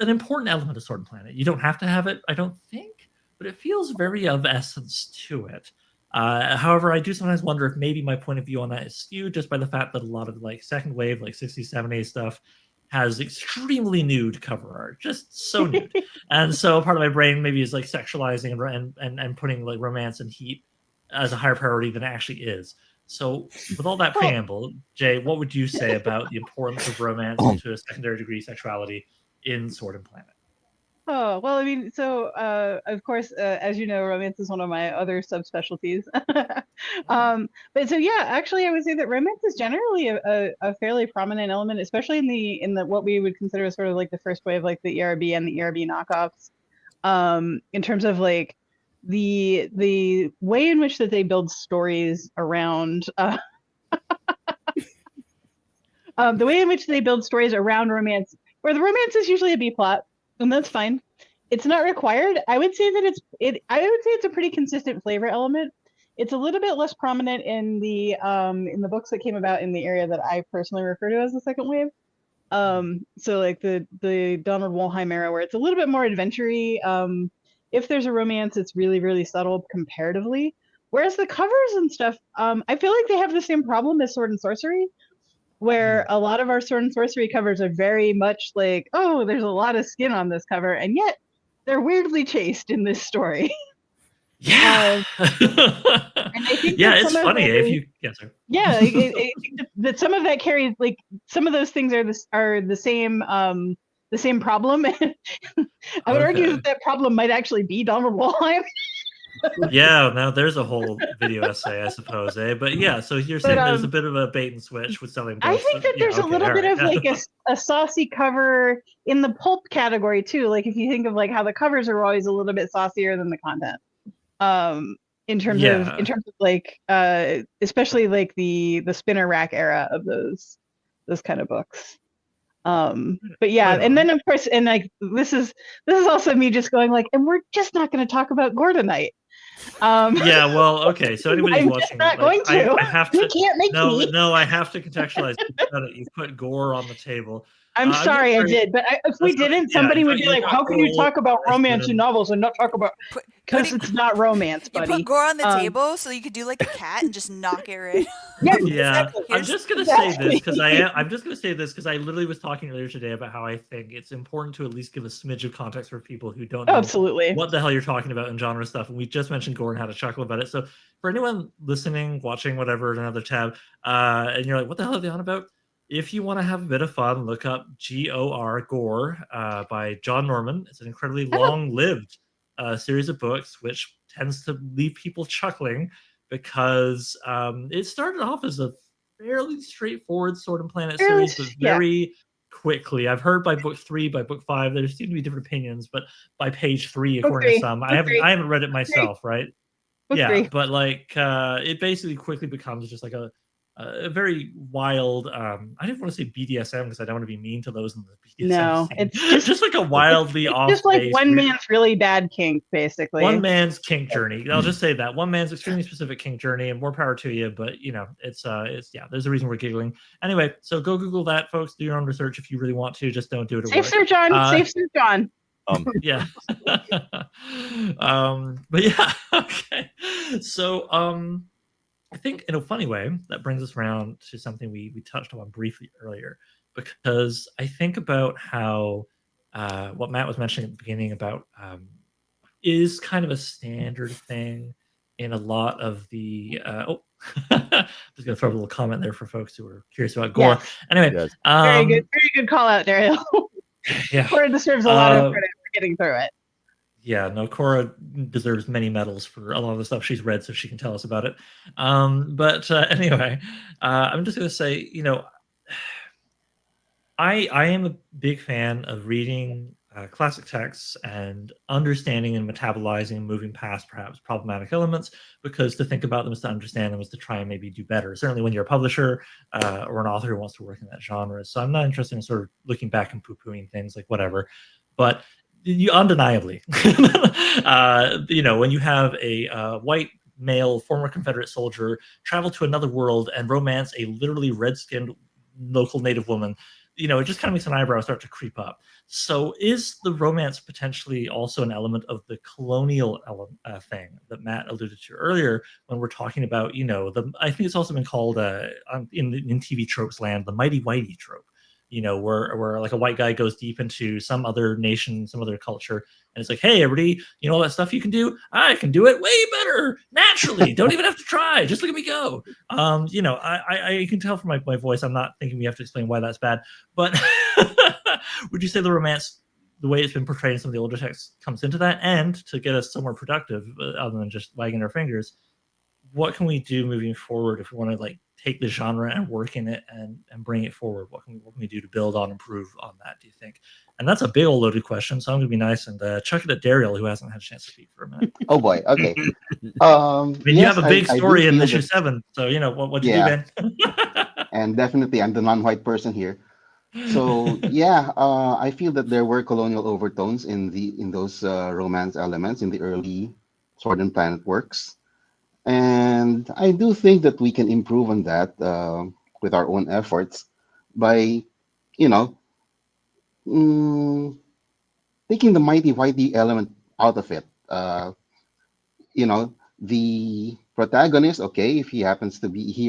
an important element of Sword and Planet. You don't have to have it, I don't think, but it feels very of essence to it. However, I do sometimes wonder if maybe my point of view on that is skewed just by the fact that a lot of like second wave, like 60s, 70s stuff has extremely nude cover art, just so nude. And so part of my brain maybe is like sexualizing and putting like romance and heat as a higher priority than it actually is. So with all that preamble, Jay, what would you say about the importance of romance to a secondary degree sexuality in Sword and Planet? Oh, well, I mean, so of course, as you know, romance is one of my other subspecialties. But so yeah, actually, I would say that romance is generally a fairly prominent element, especially in the what we would consider sort of like the first wave, like the ERB and the ERB knockoffs, in terms of like the way in which that they build stories around the way in which they build stories around romance, where the romance is usually a B plot, and that's fine. It's not required. I would say that I would say it's a pretty consistent flavor element. It's a little bit less prominent in the books that came about in the area that I personally refer to as the second wave. So like the Donald Wollheim era, where it's a little bit more adventure-y. If there's a romance, it's really, really subtle comparatively. Whereas the covers and stuff, I feel like they have the same problem as Sword and Sorcery, where a lot of our Sword and Sorcery covers are very much like, oh, there's a lot of skin on this cover, and yet they're weirdly chaste in this story. Yeah. And I think yeah, that it's funny if you sorry. Yeah, I think that some of that carries, like, some of those things are the same problem. I would argue that problem might actually be Donald Wollheim. Yeah, now there's a whole video essay, I suppose, eh? But yeah, so you're saying there's a bit of a bait and switch with selling books. I think that there's a little bit of like a saucy cover in the pulp category too. Like if you think of like how the covers are always a little bit saucier than the content. in terms Yeah. of like especially like the spinner rack era of those kind of books. But yeah, Right and then on. of course, and like this is also me just going like, and we're just not going to talk about Gore tonight. Yeah, well, okay. So anybody who's I'm just watching, not like, going to. I have You to. can't make me. No, I have to contextualize. You put Gore on the table. I'm I'm sorry, I gonna did, but if we That's okay. didn't, Yeah, somebody would be you like, got "How can you Gore, talk about romance in Kristen. novels and not talk about?" Put, Because putting it's not romance, you buddy. put Gore on the table so you could do like a cat and just knock it right. Yes, Yeah, exactly. I'm just gonna say this because Exactly. I'm just gonna say this because I literally was talking earlier today about how I think it's important to at least give a smidge of context for people who don't know Absolutely. what the hell you're talking about in genre stuff. And we just mentioned Gore and had a chuckle about it. So for anyone listening, watching, whatever, another tab, and you're like, what the hell are they on about? If you want to have a bit of fun, look up G.O.R. Gore by John Norman. It's an incredibly long-lived series of books, which tends to leave people chuckling because it started off as a fairly straightforward Sword and Planet series, but Yeah. very quickly. I've heard by book 3, by book 5, there seem to be different opinions, but by page 3, Book according to three. some, Book I three. haven't read it myself, right? Book Yeah, 3. but like it basically quickly becomes just like a very wild. I didn't want to say BDSM because I don't want to be mean to those in the BDSM No, scene. it's just like a wildly it's off just like base. one man's really bad kink, basically. One man's kink journey. I'll just say that one man's extremely specific kink journey, and more power to you. But you know, it's yeah. There's a reason we're giggling. Anyway, so go Google that, folks. Do your own research if you really want to. Just don't do it at Safe work. search on. Safe search on. Yeah. But yeah. Okay. So I think in a funny way that brings us around to something we touched on briefly earlier, because I think about how what Matt was mentioning at the beginning about is kind of a standard thing in a lot of the I'm just gonna throw a little comment there for folks who are curious about Gore. Yes. Anyway, Yes. Very good call out, Daryl. Yeah. Cora deserves a lot of credit for getting through it. Yeah, no, Cora deserves many medals for a lot of the stuff she's read, so she can tell us about it. But anyway, I'm just gonna say, you know, I am a big fan of reading classic texts and understanding and metabolizing and moving past perhaps problematic elements, because to think about them is to understand them is to try and maybe do better. Certainly when you're a publisher or an author who wants to work in that genre. So I'm not interested in sort of looking back and poo-pooing things like whatever. But you undeniably, you know, when you have a white male former Confederate soldier travel to another world and romance a literally red-skinned local native woman, you know, it just kind of makes an eyebrow start to creep up. So is the romance potentially also an element of the colonial thing that Matt alluded to earlier when we're talking about, you know, I think it's also been called in TV tropes land, the mighty whitey trope, you know, where like a white guy goes deep into some other nation, some other culture, and it's like, hey, everybody, you know all that stuff you can do? I can do it way better, naturally. Don't even have to try. Just look at me go. You know, I can tell from my voice, I'm not thinking we have to explain why that's bad. But would you say the romance, the way it's been portrayed in some of the older texts, comes into that? And to get us somewhere productive, other than just wagging our fingers, what can we do moving forward if we want to like take the genre and work in it and bring it forward? What can we do to build on, improve on that, do you think? And that's a big old loaded question, so I'm gonna be nice and chuck it at Daryl, who hasn't had a chance to speak for a minute. Oh boy. Okay. I mean, you Yes, have a big I do story in feel issue that, 7, so you know what'd you yeah, do, man? and definitely I'm the non-white person here. So yeah, I feel that there were colonial overtones in those romance elements in the early Sword and Planet works, and I do think that we can improve on that with our own efforts by, you know, mm, taking the mighty whitey element out of it. You know, the protagonist, okay, if he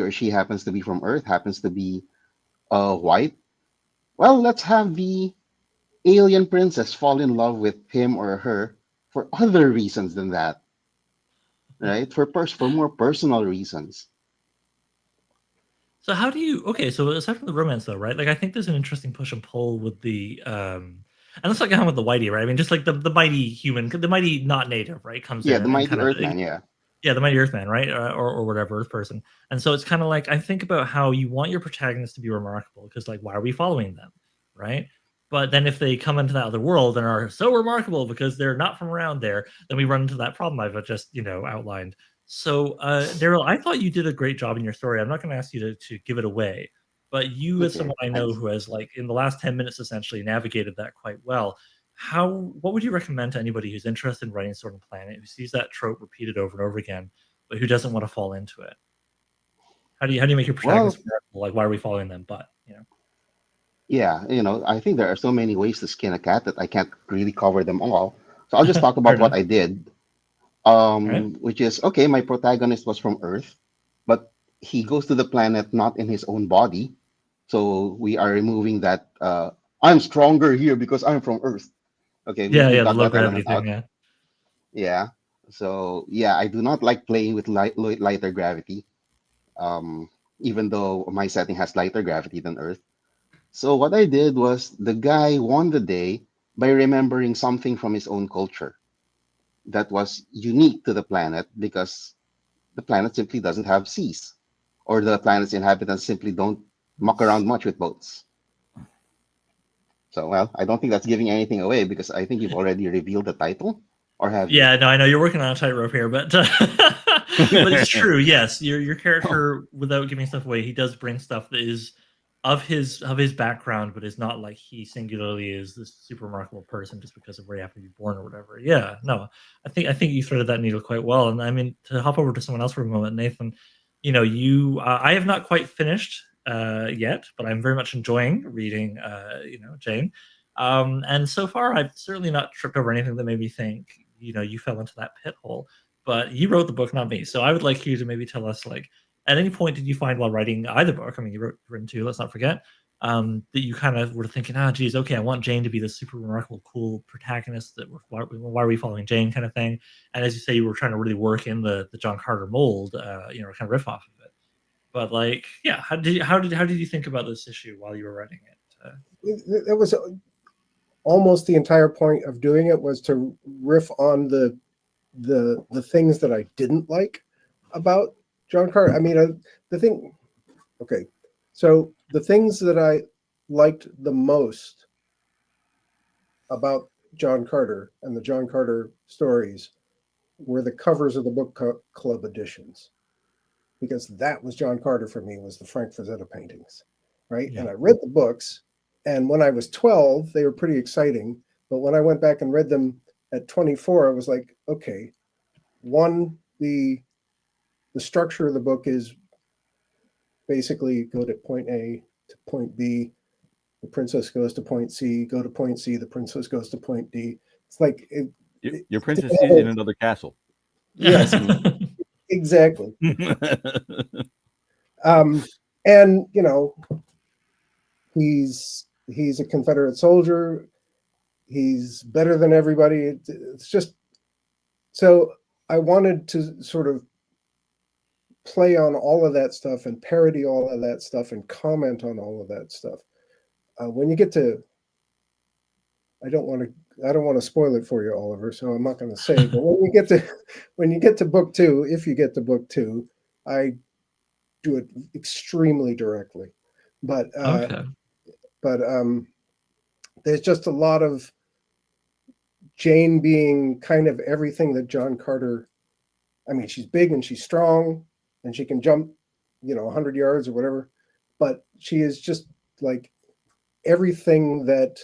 or she happens to be from Earth, happens to be white, well, let's have the alien princess fall in love with him or her for other reasons than that, right? For more personal reasons. So how do you so aside from the romance though, right? Like I think there's an interesting push and pull with the and let's like how with the whitey, right? I mean, just like the mighty human, the mighty not native, right, comes Yeah, in the and mighty kind of Earthman. Yeah. yeah, the mighty Earthman, right, or whatever Earth person. And so it's kind of like I think about how you want your protagonist to be remarkable because like why are we following them, right? But then if they come into that other world and are so remarkable because they're not from around there, then we run into that problem I've just outlined. So, Daryl, I thought you did a great job in your story. I'm not going to ask you to give it away, but you, as Okay, someone I know thanks. who has, like, in the last 10 minutes, essentially navigated that quite well. What would you recommend to anybody who's interested in writing Sword and Planet, who sees that trope repeated over and over again, but who doesn't want to fall into it? How do you make your Well, protagonist remarkable? Like, why are we following them? But yeah, I think there are so many ways to skin a cat that I can't really cover them all. So I'll just talk fair about what enough. I did. All right. Which is okay. My protagonist was from Earth, but he goes to the planet not in his own body. So we are removing that. I'm stronger here because I'm from Earth. Okay, Yeah, we yeah, the got low that gravity element thing. out. Yeah. Yeah. So yeah, I do not like playing with lighter gravity. Even though my setting has lighter gravity than Earth. So what I did was the guy won the day by remembering something from his own culture that was unique to the planet because the planet simply doesn't have seas, or the planet's inhabitants simply don't muck around much with boats. So, well, I don't think that's giving anything away because I think you've already revealed the title, or have you? Yeah, no, I know you're working on a tightrope here, but but it's true. Yes, your Oh, character, without giving stuff away, he does bring stuff that is of his background, but is not like he singularly is this super remarkable person just because of where you have to be born or whatever. Yeah, no, I think you threaded that needle quite well. And I mean, to hop over to someone else for a moment, Nathan, you I have not quite finished yet, but I'm very much enjoying reading Jane. And so far, I've certainly not tripped over anything that made me think, you fell into that pit hole. But you wrote the book, not me. So I would like you to maybe tell us, like, at any point did you find while writing either book, I mean, you written two, let's not forget, that you kind of were thinking, geez, okay, I want Jane to be this super remarkable, cool protagonist that why are we following Jane kind of thing. And as you say, you were trying to really work in the John Carter mold, kind of riff off of it. But like, yeah, how did you think about this issue while you were writing it? It was almost the entire point of doing it was to riff on the things that I didn't like about John Carter. I mean, the thing. Okay, so the things that I liked the most about John Carter and the John Carter stories were the covers of the book club editions, because that was John Carter for me, was the Frank Frazetta paintings, right? Yeah. And I read the books, and when I was 12, they were pretty exciting. But when I went back and read them at 24, I was like, okay, one, the structure of the book is basically go to point A to point B. The princess goes to point C, go to point C, the princess goes to point D. It's like Your princess is in another castle. Yes, Yeah. exactly. And he's a Confederate soldier. He's better than everybody. It's just so I wanted to sort of play on all of that stuff and parody all of that stuff and comment on all of that stuff. When you get to, I don't want to spoil it for you, Oliver, so I'm not going to say. But when you get to book two, if you get to book two, I do it extremely directly. But Okay. There's just a lot of Jane being kind of everything that John Carter. I mean, she's big and she's strong and she can jump, 100 yards or whatever, but she is just like everything that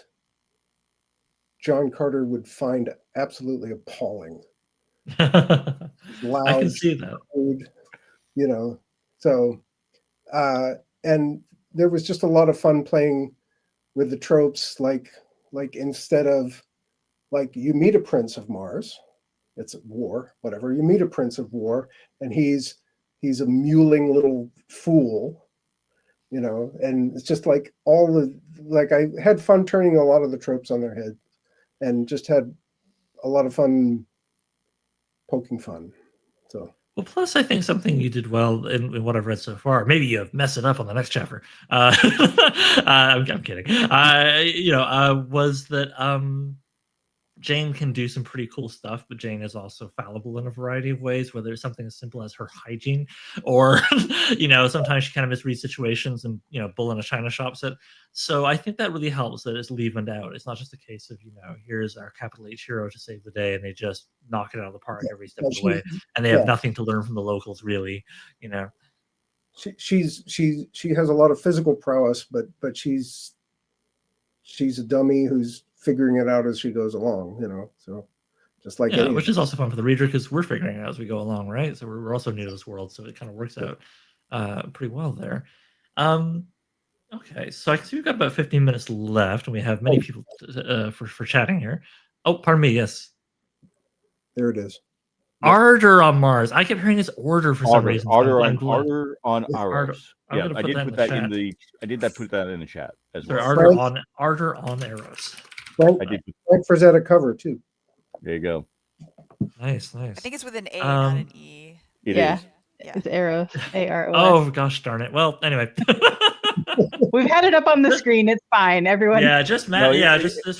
John Carter would find absolutely appalling. I can Loud, see that. rude, So, and there was just a lot of fun playing with the tropes, like instead of like you meet a prince of Mars, it's war, whatever. You meet a prince of war, and he's a mewling little fool, and it's just like I had fun turning a lot of the tropes on their head, and just had a lot of fun poking fun. So. Well, plus, I think something you did well in what I've read so far. Maybe you mess it up on the next chapter. I'm kidding. Was that Jane can do some pretty cool stuff, but Jane is also fallible in a variety of ways, whether it's something as simple as her hygiene or, sometimes she kind of misreads situations and, bull in a china shop set. So I think that really helps that it's leavened out. It's not just a case of, here's our capital H hero to save the day and they just knock it out of the park every step of the way. And they have nothing to learn from the locals, really, She has a lot of physical prowess, but she's a dummy who's figuring it out as she goes along, so just like anything. Which is also fun for the reader because we're figuring it out as we go along, right? So we're also new to this world, so it kind of works out pretty well there. Okay, so I see we've got about 15 minutes left, and we have many people for chatting here. Oh, pardon me, yes. There it is. Ardor on Mars. I kept hearing this order for some reason. Ardor on Aros. Yeah, I did put that in the. I did put that in the chat as well. Ardor on Eros. Frank Frazetta cover too. There you go. Nice. I think it's with an A, not an E. It is. Yeah, it's Aros. AROS. Oh gosh darn it. Well, anyway. We've had it up on the screen. It's fine. Everyone. Yeah, just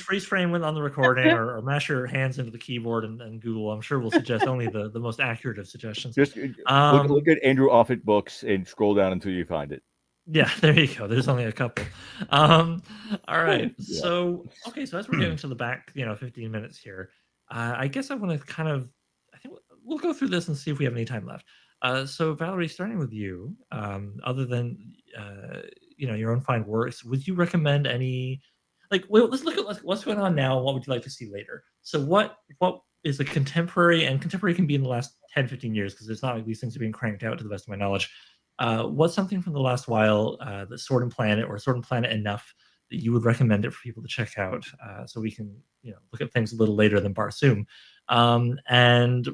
freeze frame on the recording or mash your hands into the keyboard and Google. I'm sure we'll suggest only the most accurate of suggestions. Just look at Andrew Offutt books and scroll down until you find it. Yeah, there you go. There's only a couple. All right. Yeah. So as we're getting to the back, 15 minutes here, I guess I want to I think we'll go through this and see if we have any time left. So Valerie, starting with you, other than your own fine works, would you recommend any? Let's look at what's going on now and what would you like to see later. So what is a contemporary, and contemporary can be in the last 10, 15 years because it's not like these things are being cranked out to the best of my knowledge. What's something from the last while that Sword and Planet or Sword and Planet enough that you would recommend it for people to check out, so we can look at things a little later than Barsoom, and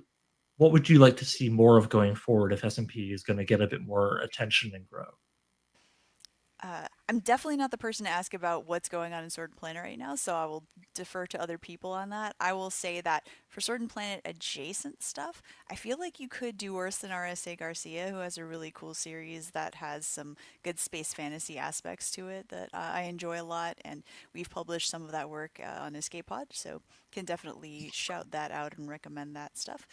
what would you like to see more of going forward if SMP is going to get a bit more attention and grow? I'm definitely not the person to ask about what's going on in Sword and Planet right now, so I will defer to other people on that. I will say that for Sword and Planet adjacent stuff, I feel like you could do worse than RSA Garcia, who has a really cool series that has some good space fantasy aspects to it that I enjoy a lot, and we've published some of that work on Escape Pod, so can definitely shout that out and recommend that stuff.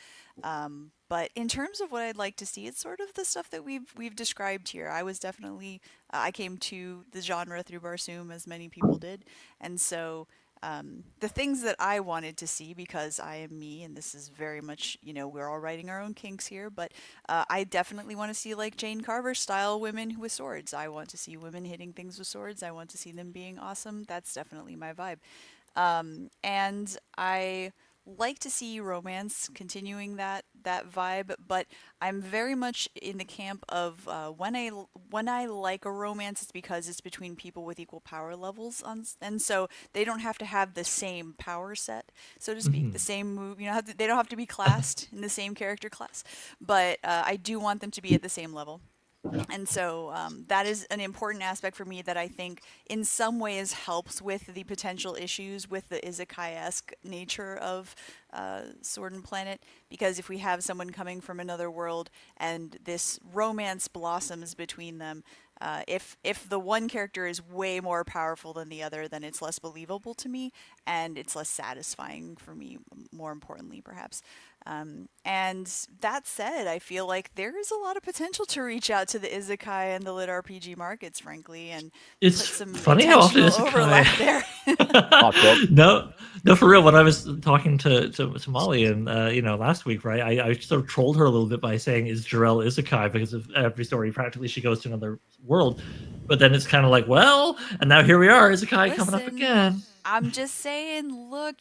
But in terms of what I'd like to see, it's sort of the stuff that we've described here. I was definitely I came to the genre through Barsoom, as many people did, and so the things that I wanted to see, because I am me, and this is very much, we're all writing our own kinks here, but I definitely want to see like Jane Carver style women with swords. I want to see women hitting things with swords. I want to see them being awesome. That's definitely my vibe. And I like to see romance continuing that vibe, but I'm very much in the camp of when I like a romance, it's because it's between people with equal power levels, and so they don't have to have the same power set, so to speak, the same move. They don't have to be classed in the same character class, but I do want them to be at the same level. And so that is an important aspect for me that I think in some ways helps with the potential issues with the isekai-esque nature of Sword and Planet, because if we have someone coming from another world and this romance blossoms between them, if the one character is way more powerful than the other, then it's less believable to me and it's less satisfying for me, more importantly, perhaps. And that said, I feel like there is a lot of potential to reach out to the isekai and the lit RPG markets, frankly, and it's put some funny how often overlap there. No, for real. When I was talking to Molly and last week, right, I sort of trolled her a little bit by saying, "Is Jarell isekai?" Because of every story, practically she goes to another world. But then it's kind of like, well, and now here we are, isekai coming up again. I'm just saying, look,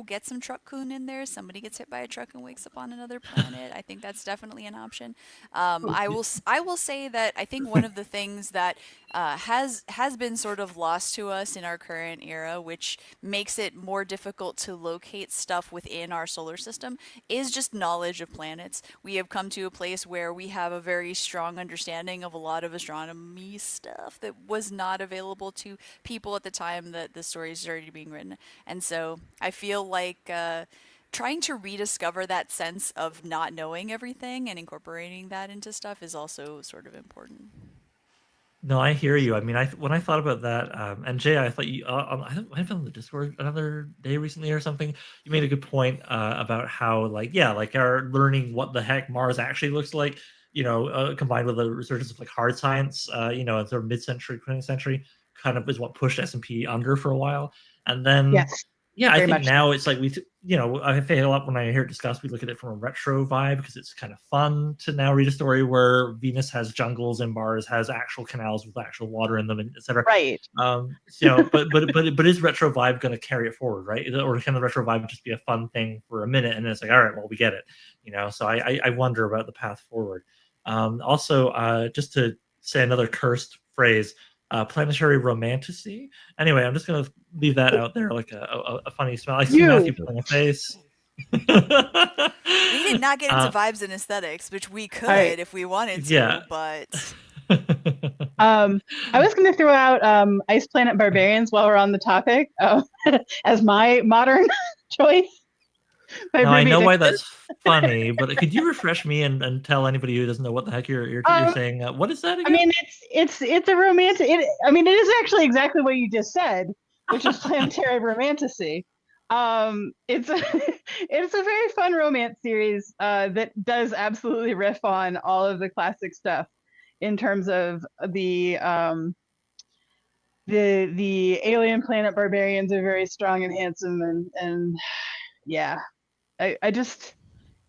get some truck-kun in there. Somebody gets hit by a truck and wakes up on another planet. I think that's definitely an option. I will say that I think one of the things that has been sort of lost to us in our current era, which makes it more difficult to locate stuff within our solar system, is just knowledge of planets. We have come to a place where we have a very strong understanding of a lot of astronomy stuff that was not available to people at the time that the stories started being written. And so I feel like trying to rediscover that sense of not knowing everything and incorporating that into stuff is also sort of important. No, I hear you. I mean, when I thought about that, and Jay, I thought you, I found the Discord another day recently or something. You made a good point about how, like, yeah, like our learning what the heck Mars actually looks like, combined with the resurgence of like hard science, in sort of mid-century, 20th century, kind of is what pushed S&P under for a while, and then Yes, yeah, I very think much. now it's like I feel a lot when I hear it discussed, we look at it from a retro vibe because it's kind of fun to now read a story where Venus has jungles and Mars has actual canals with actual water in them, and etc. Right. But is retro vibe going to carry it forward, right? Or can the retro vibe just be a fun thing for a minute and then it's like, all right, well, we get it, So I wonder about the path forward. Also, just to say another cursed phrase, planetary romanticy. Anyway, I'm just gonna leave that out there like a funny smell. I see Matthew You. pulling a face. We did not get into Uh, vibes and aesthetics, which we All right. could if we wanted to, yeah. but I was going to throw out Ice Planet Barbarians while we're on the topic as my modern choice. By Now I Ruby know why Dixon. that's funny, but could you refresh me and tell anybody who doesn't know what the heck you're Um, saying? What is that I again? mean, it's a romantic. I mean, it is actually exactly what you just said, which is planetary romanticy. It's a it's a very fun romance series that does absolutely riff on all of the classic stuff in terms of the alien planet barbarians are very strong and handsome and yeah, I just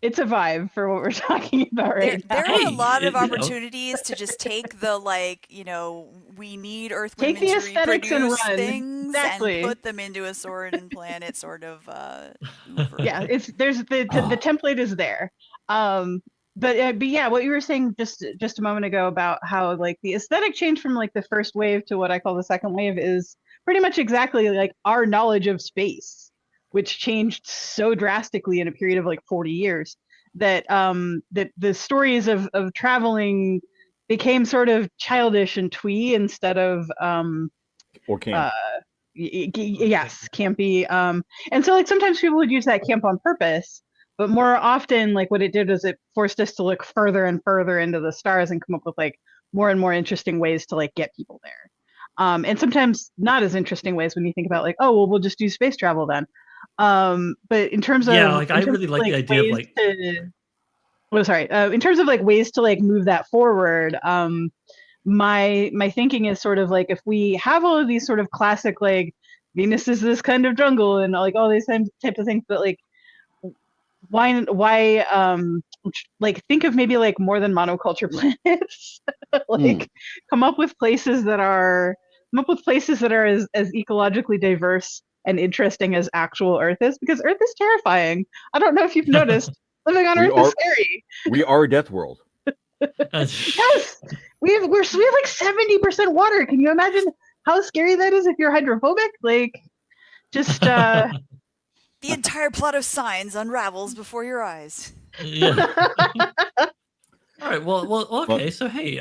it's a vibe for what we're talking about there right there now. are a Hey, lot of opportunities to just take the we need Earth Take women the to aesthetics and reproduce run. things and Exactly. put them into a sword and planet sort of oeuvre. Yeah, it's there's the template is there. But yeah, what you were saying just a moment ago about how like the aesthetic change from like the first wave to what I call the second wave is pretty much exactly like our knowledge of space, which changed so drastically in a period of like 40 years that the stories of traveling became sort of childish and twee instead of or camp. uh yes, campy. And so like sometimes people would use that camp on purpose, but more often like what it did was it forced us to look further and further into the stars and come up with like more and more interesting ways to like get people there. And sometimes not as interesting ways when you think about like, oh well, we'll just do space travel then. But yeah, like I really like the like idea of ways like to well sorry in terms of like ways to like move that forward, my thinking is sort of like if we have all of these sort of classic like Venus is this kind of jungle and like all these types of things, but like why like think of maybe like more than monoculture planets, like come up with places that are as ecologically diverse and interesting as actual Earth is, because Earth is terrifying. I don't know if you've noticed, living on We Earth is are scary. we are a death world. Yes, we have like 70% water. Can you imagine how scary that is if you're hydrophobic? Like, just The entire plot of Signs unravels before your eyes. yeah. All right. Well. But Okay. So, hey,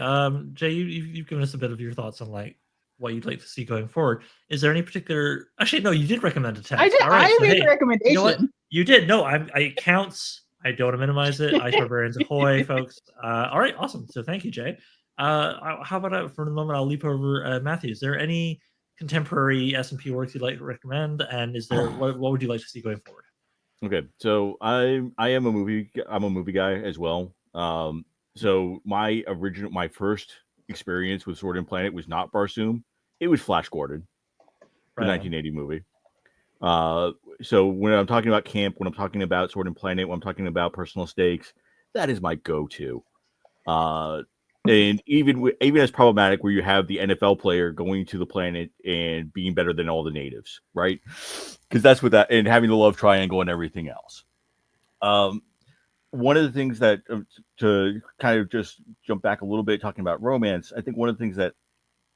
Jay, you've given us a bit of your thoughts on like what you'd like to see going forward. Is there any particular? Actually, no. You did recommend a I text. did. All right. I So, made the hey, you know what? recommendation. You did. No, it counts. I don't want to minimize it. Ice Barbarians ahoy, folks. All right. Awesome. So, thank you, Jay. How about for the moment? I'll leap over Matthew. Is there any contemporary S&P works you'd like to recommend? And is there what would you like to see going forward? okay, so I'm a movie guy as well. So my first experience with Sword and Planet was not Barsoom. It was Flash Gordon, the Right on. 1980 movie. So when I'm talking about camp, when I'm talking about Sword and Planet, when I'm talking about personal stakes, that is my go-to. And even as problematic, where you have the NFL player going to the planet and being better than all the natives, right? Because that's what that, and having the love triangle and everything else. One of the things that to kind of just jump back a little bit, talking about romance, I think one of the things that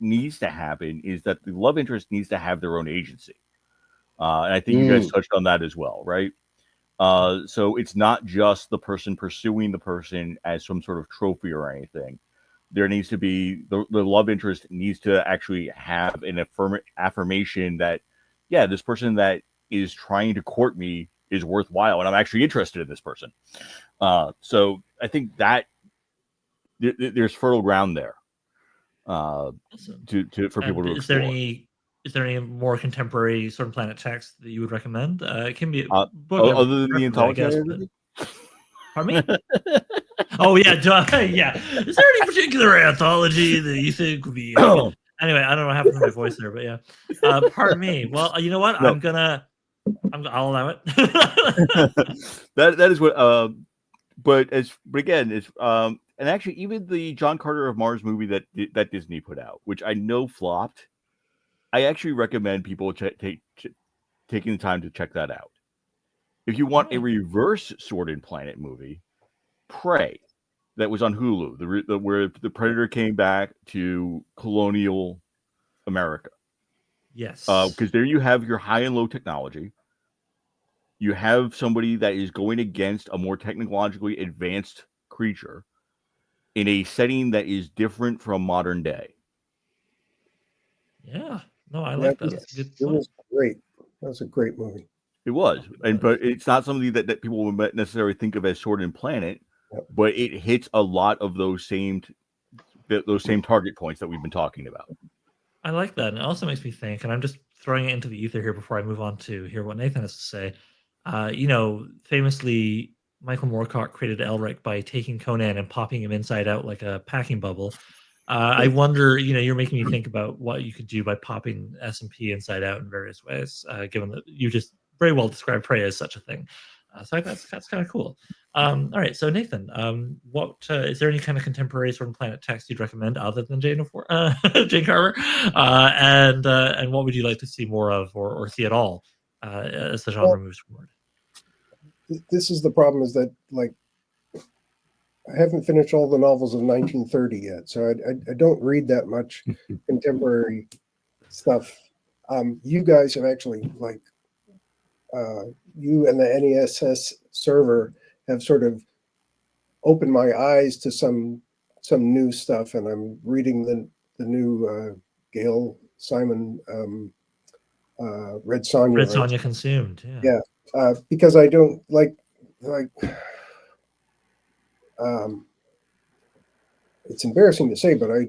needs to happen is that the love interest needs to have their own agency. And I think you guys touched on that as well, right? So it's not just the person pursuing the person as some sort of trophy or anything. There needs to be the love interest needs to actually have an affirmation that, yeah, this person that is trying to court me is worthwhile, and I'm actually interested in this person. So I think that there's fertile ground there. Awesome. for people to Is there explore. any more contemporary Sword and Planet text that you would recommend? It can be a book Other than the preferably, I anthology I guess. edited? Pardon me? Oh yeah, yeah. Is there any particular anthology that you think would be? Anyway, I don't know what happened to my voice there, but yeah. Pardon me. Well, you know what? No. I'll allow it. that is what. But again, it's and actually even the John Carter of Mars movie that Disney put out, which I know flopped, I actually recommend people taking the time to check that out. If you want a reverse Sword and Planet movie, Prey, that was on Hulu, where the Predator came back to colonial America. Yes. Because there you have your high and low technology. You have somebody that is going against a more technologically advanced creature in a setting that is different from modern day. Yeah. No, I like that. That's a good point. It was great. That was a great movie. It was. But it's not something that people would necessarily think of as Sword and Planet, but it hits a lot of those same target points that we've been talking about. I like that. And it also makes me think, and I'm just throwing it into the ether here before I move on to hear what Nathan has to say. Famously, Michael Moorcock created Elric by taking Conan and popping him inside out like a packing bubble. I wonder, you're making me think about what you could do by popping S&P inside out in various ways, given that you just very well described Prey as such a thing. So that's kind of cool. All right, so Nathan, what is there any kind of contemporary Sword and Planet text you'd recommend other than Jane Carver? And what would you like to see more of or see at all as the genre moves forward? This is the problem: is that I haven't finished all the novels of 1930 yet, so I don't read that much contemporary stuff. You guys have actually you and the NESS server have sort of opened my eyes to some new stuff, and I'm reading the new Gail Simon Red Sonja. Red Sonja Consumed, yeah. Because I don't it's embarrassing to say, but I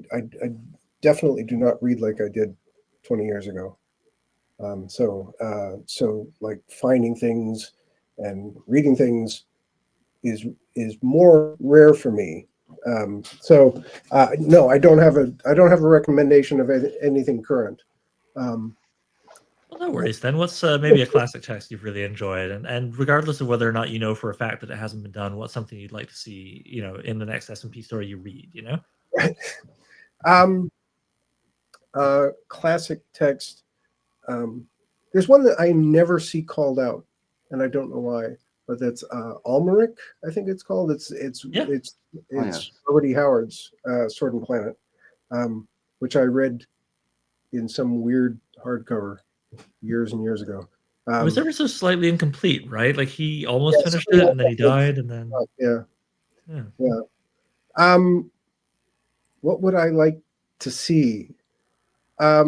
definitely do not read like I did 20 years ago. So finding things and reading things is more rare for me. No, I don't have a recommendation of anything current. Well, no worries then. What's maybe a classic text you've really enjoyed, and regardless of whether or not you know for a fact that it hasn't been done, what's something you'd like to see, in the next S&P story you read, Classic text. There's one that I never see called out, and I don't know why, but that's Almeric, I think it's called. It's Robert E. Howard's Sword and Planet, which I read in some weird hardcover years and years ago. It was ever so slightly incomplete, right? Like he almost finished it, and then he died, and then yeah. What would I like to see? I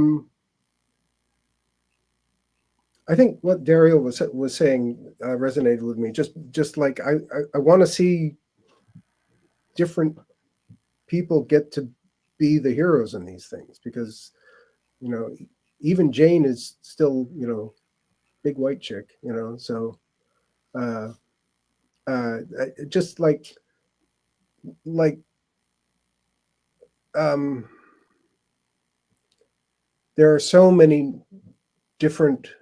think what Dario was saying resonated with me. Just like I want to see different people get to be the heroes in these things, because even Jane is still big white chick, so just there are so many different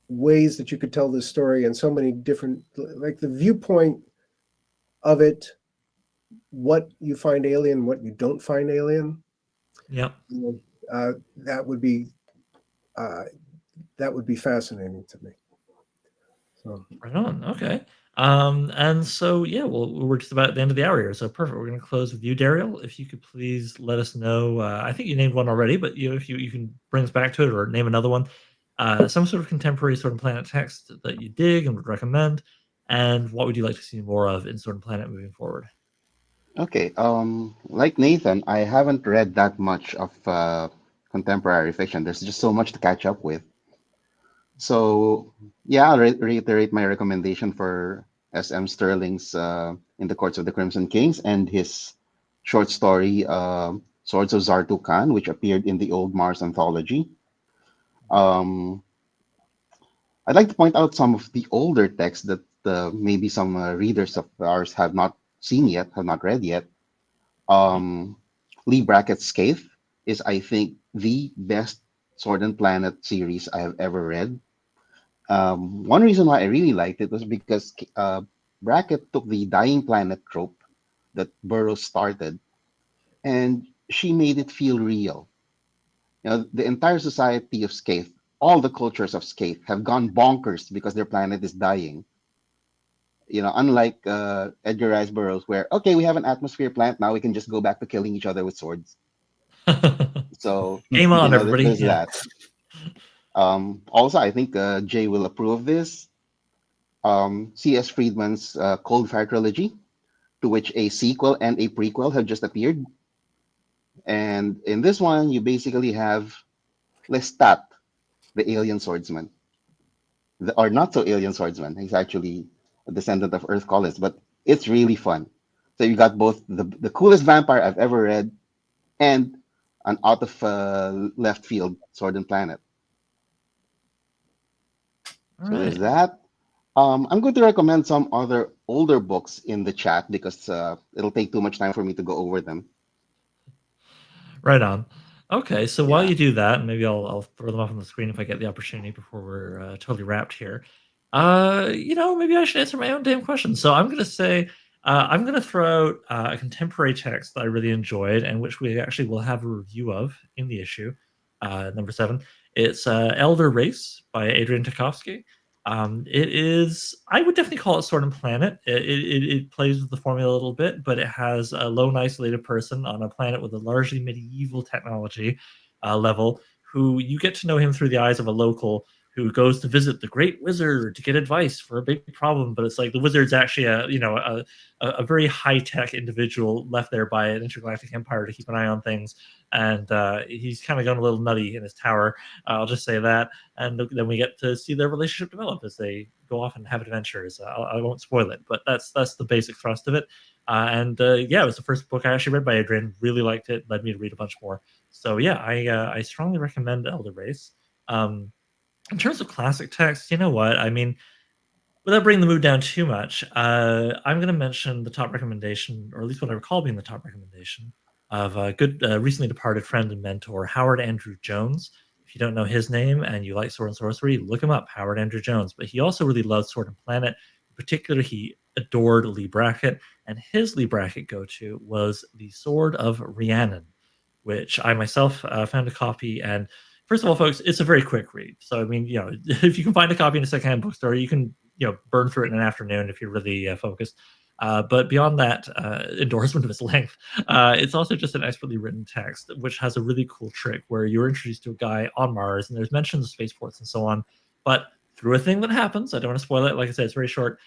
ways that you could tell this story, and so many different, the viewpoint of it, what you find alien, what you don't find alien. That would be fascinating to me. So right on. Okay. And so we're just about at the end of the hour here, so perfect. We're going to close with you, Daryl. If you could please let us know. I think you named one already, but if you can bring us back to it or name another one. Some sort of contemporary Sword and Planet text that you dig and would recommend, and what would you like to see more of in Sword and Planet moving forward? Okay. Like Nathan, I haven't read that much of contemporary fiction. There's just so much to catch up with. So I'll reiterate my recommendation for S.M. Sterling's In the Courts of the Crimson Kings and his short story Swords of Zartukan, which appeared in the Old Mars anthology. Um, I'd like to point out some of the older texts that maybe some readers of ours have not seen yet, have not read yet. Lee Brackett's Scathe is, I think, the best Sword and Planet series I have ever read. One reason why I really liked it was because Brackett took the dying planet trope that Burroughs started, and she made it feel real. The entire society of Scathe, all the cultures of Scathe, have gone bonkers because their planet is dying. Unlike Edgar Rice Burroughs, where okay, we have an atmosphere plant now, we can just go back to killing each other with swords. So Game on, everybody. there's that. Also, I think Jay will approve of this. C.S. Friedman's Cold Fire trilogy, to which a sequel and a prequel have just appeared. And in this one, you basically have Lestat, the alien swordsman, or not so alien swordsman. He's actually a descendant of Earth colonists, but it's really fun. So you got both the coolest vampire I've ever read and an out of left field sword and planet. All So there's right. that. I'm going to recommend some other older books in the chat because it'll take too much time for me to go over them. Right on. Okay, so while Yeah. you do that, maybe I'll throw them up on the screen if I get the opportunity before we're totally wrapped here. Maybe I should answer my own damn question. So I'm gonna say I'm gonna throw out a contemporary text that I really enjoyed and which we actually will have a review of in the issue, number 7. It's Elder Race by Adrian Tarkovsky. It is, I would definitely call it Sword and Planet. It plays with the formula a little bit, but it has a lone isolated person on a planet with a largely medieval technology level who you get to know him through the eyes of a local who goes to visit the great wizard to get advice for a big problem. But it's like the wizard's actually a very high tech individual left there by an intergalactic empire to keep an eye on things. And he's kind of gone a little nutty in his tower. I'll just say that. And then we get to see their relationship develop as they go off and have adventures. I won't spoil it, but that's the basic thrust of it. It was the first book I actually read by Adrian. Really liked it. Led me to read a bunch more. So yeah, I strongly recommend Elder Race. In terms of classic text, you know what? I mean, without bringing the mood down too much, I'm going to mention the top recommendation, or at least what I recall being the top recommendation, of a good, recently departed friend and mentor, Howard Andrew Jones. If you don't know his name and you like Sword and Sorcery, look him up, Howard Andrew Jones. But he also really loved Sword and Planet. In particular, he adored Lee Brackett, and his Lee Brackett go-to was the Sword of Rhiannon, which I myself found a copy. And first of all, folks, it's a very quick read. So, I mean, if you can find a copy in a secondhand bookstore, you can burn through it in an afternoon if you're really focused. But beyond that endorsement of its length, it's also just an expertly written text, which has a really cool trick where you're introduced to a guy on Mars, and there's mentions of spaceports and so on. But through a thing that happens, I don't want to spoil it. Like I said, it's very short.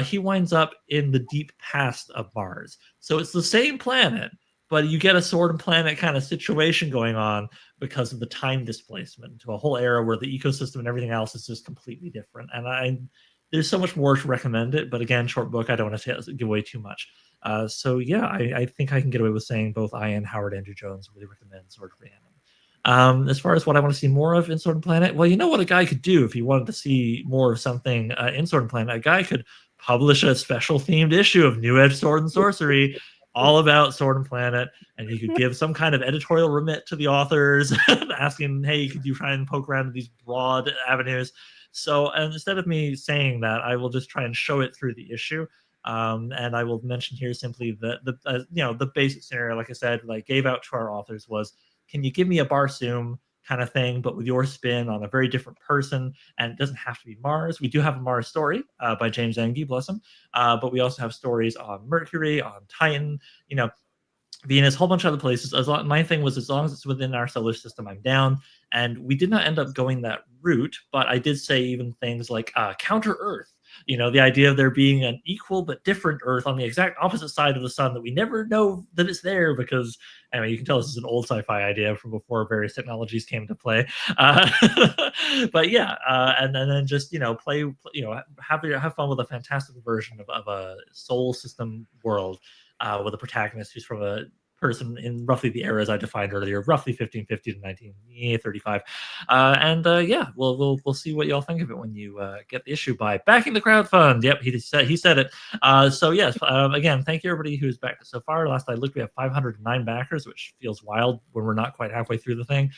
He winds up in the deep past of Mars. So it's the same planet, but you get a Sword and Planet kind of situation going on because of the time displacement to a whole era where the ecosystem and everything else is just completely different. And there's so much more to recommend it, but again, short book, I don't want to give away too much. I think I can get away with saying both I and Howard Andrew Jones really recommend Sword of Rhiannon. As far as what I want to see more of in Sword and Planet, well, you know what a guy could do if he wanted to see more of something in Sword and Planet? A guy could publish a special themed issue of New Edge Sword and Sorcery all about Sword and Planet, and he could give some kind of editorial remit to the authors asking, hey, could you try and poke around in these broad avenues? So instead of me saying that, I will just try and show it through the issue. And I will mention here simply that the basic scenario, like I said, like gave out to our authors was, can you give me a Barsoom kind of thing, but with your spin on a very different person? And it doesn't have to be Mars. We do have a Mars story by James Engie, bless him. But we also have stories on Mercury, on Titan, Venus, a whole bunch of other places. My thing was, as long as it's within our solar system, I'm down. And we did not end up going that route, but I did say even things like counter Earth. The idea of there being an equal but different Earth on the exact opposite side of the sun that we never know that it's there because, anyway, you can tell this is an old sci-fi idea from before various technologies came into play. But yeah, and then just play, have fun with a fantastical version of a soul system world with a protagonist who's from a person in roughly the eras I defined earlier, roughly 1550 to 1935. Yeah, we'll see what y'all think of it when you get the issue by backing the crowdfund. Yep, he said it. So yes, again, thank you everybody who's backed so far. Last I looked, we have 509 backers, which feels wild when we're not quite halfway through the thing.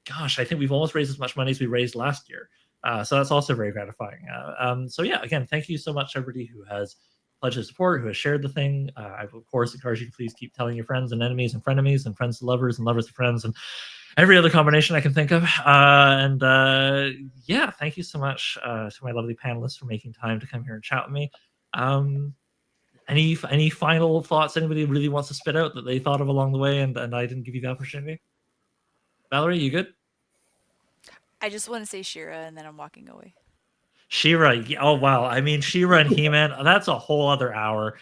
Gosh, I think we've almost raised as much money as we raised last year. So that's also very gratifying. So yeah, again, thank you so much, everybody who has pledged to support, who has shared the thing. I of course encourage you to please keep telling your friends and enemies and frenemies and friends to lovers and lovers to friends and every other combination I can think of. Yeah, thank you so much to my lovely panelists for making time to come here and chat with me. Any final thoughts anybody really wants to spit out that they thought of along the way and I didn't give you the opportunity? Valerie, you good? I just want to say Shira, and then I'm walking away. She-Ra, oh wow! I mean, She-Ra and He-Man, that's a whole other hour.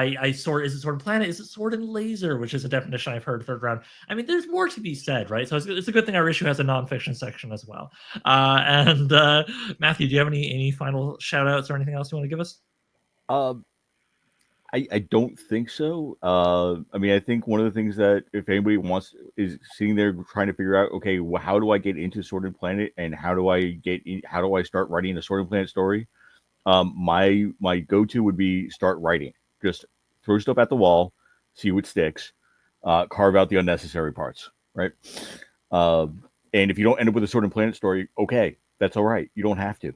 Is it Sword and Planet? Is it Sword and Laser? Which is a definition I've heard third round. I mean, there's more to be said, right? So it's a good thing our issue has a nonfiction section as well. Matthew, do you have any final shout outs or anything else you want to give us? I don't think so. I mean, I think one of the things that if anybody wants is sitting there trying to figure out, okay, well, how do I get into Sword and Planet, and how do I start writing a Sword and Planet story? My go-to would be start writing. Just throw stuff at the wall, see what sticks, carve out the unnecessary parts, right? And if you don't end up with a Sword and Planet story, okay, that's all right. You don't have to.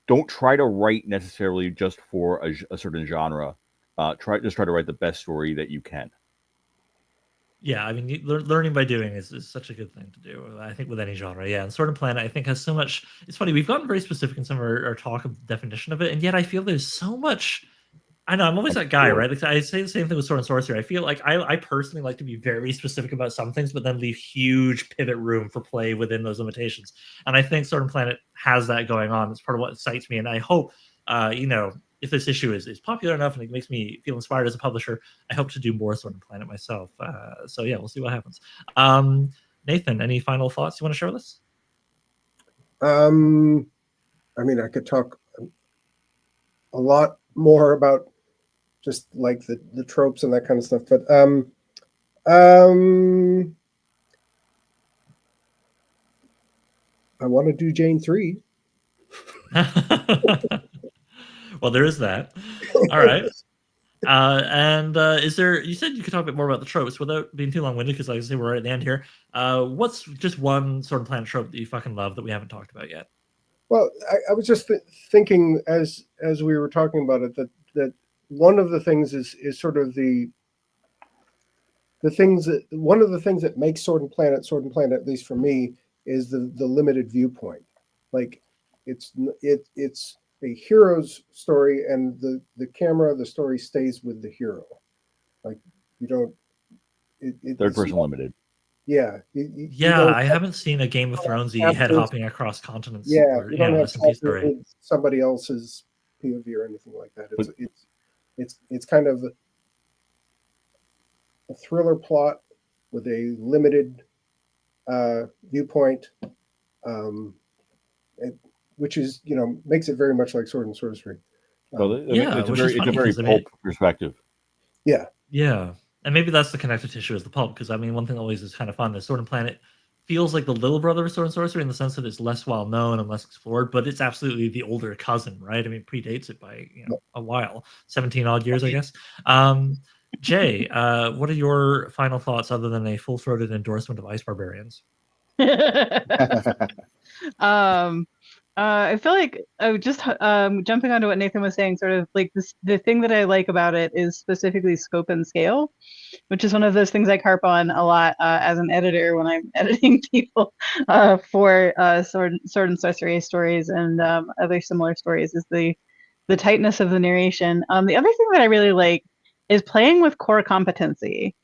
Don't try to write necessarily just for a certain genre. Try to write the best story that you can. Yeah, I mean, learning by doing is such a good thing to do. I think with any genre, yeah. And Sword and Planet, I think, has so much. It's funny, we've gotten very specific in some of our talk of definition of it, and yet I feel there's so much. I know I'm always that guy, right? Like, I say the same thing with Sword and Sorcery. I feel like I personally like to be very specific about some things, but then leave huge pivot room for play within those limitations. And I think Sword and Planet has that going on. It's part of what excites me, and I hope, if this issue is popular enough and it makes me feel inspired as a publisher, I hope to do more Sword and Planet myself. So yeah, we'll see what happens. Nathan, any final thoughts you want to share with us? I mean, I could talk a lot more about just like the tropes and that kind of stuff, but I want to do Jane 3. Well, there is that. All right. Is there? You said you could talk a bit more about the tropes without being too long-winded, because like I say, we're right at the end here. What's just one Sword and Planet trope that you fucking love that we haven't talked about yet? Well, I was just thinking as we were talking about it that one of the things is sort of one of the things that makes Sword and Planet, at least for me, is the limited viewpoint. Like it's a hero's story, and the story stays with the hero. Like you don't. Third person limited. Yeah. I haven't seen a Game of Thrones head hopping across continents. Yeah, you don't have to somebody else's POV or anything like that. It's kind of a thriller plot with a limited viewpoint, which is makes it very much like Sword and Sorcery. It's a very pulp perspective. Yeah. Yeah. And maybe that's the connective tissue as the pulp, because I mean, one thing always is kind of fun is Sword and Planet feels like the little brother of Sword and Sorcery in the sense that it's less well known and less explored, but it's absolutely the older cousin, right? I mean, predates it by a while, 17 odd years, I guess. Jay, what are your final thoughts other than a full-throated endorsement of Ice Barbarians? I feel like just jumping onto what Nathan was saying, sort of like the thing that I like about it is specifically scope and scale, which is one of those things I harp on a lot as an editor when I'm editing people for Sword and Sorcery stories and other similar stories, is the tightness of the narration. The other thing that I really like is playing with core competency.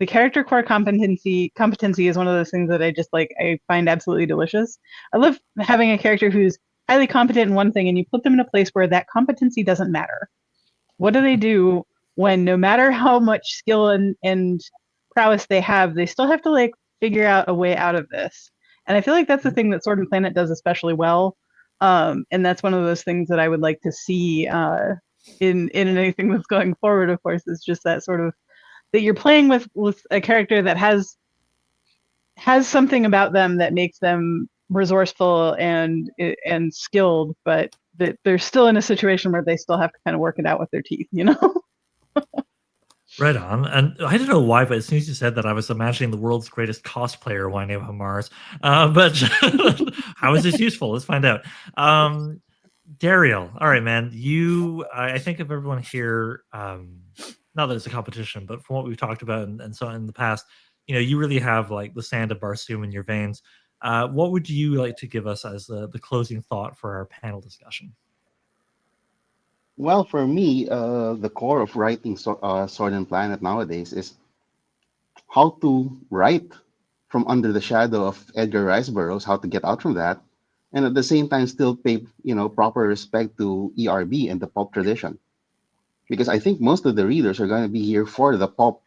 The character core competency is one of those things that I find absolutely delicious. I love having a character who's highly competent in one thing, and you put them in a place where that competency doesn't matter. What do they do when, no matter how much skill and prowess they have, they still have to figure out a way out of this? And I feel like that's the thing that Sword and Planet does especially well. And that's one of those things that I would like to see in anything that's going forward, of course, is just that sort of that you're playing with a character that has something about them that makes them resourceful and skilled, but that they're still in a situation where they still have to kind of work it out with their teeth, you know? Right on. And I don't know why, but as soon as you said that, I was imagining the world's greatest cosplayer winding up on Mars. But how is this useful? Let's find out. Dariel, all right, man. I think of everyone here, not that it's a competition, but from what we've talked about and so on in the past, you really have like the sand of Barsoom in your veins. What would you like to give us as the closing thought for our panel discussion? Well, for me, the core of writing Sword and Planet nowadays is how to write from under the shadow of Edgar Rice Burroughs, how to get out from that, and at the same time still pay proper respect to ERB and the pulp tradition. Because I think most of the readers are going to be here for the pulp,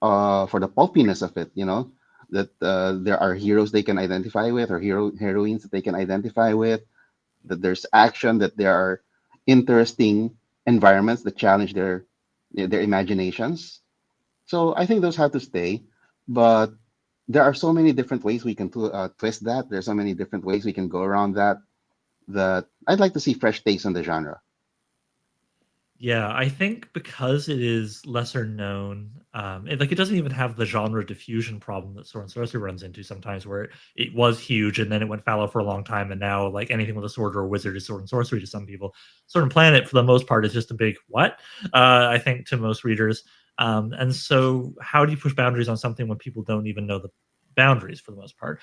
for the pulpiness of it. That there are heroes they can identify with, or heroines that they can identify with. That there's action, that there are interesting environments that challenge their imaginations. So I think those have to stay, but there are so many different ways we can twist that. There's so many different ways we can go around that. That I'd like to see fresh takes on the genre. Yeah, I think because it is lesser known, it doesn't even have the genre diffusion problem that Sword and Sorcery runs into sometimes, where it was huge and then it went fallow for a long time, and now like anything with a sword or a wizard is Sword and Sorcery to some people. Sword and Planet, for the most part, is just a big what? I think to most readers. And so, how do you push boundaries on something when people don't even know the boundaries for the most part?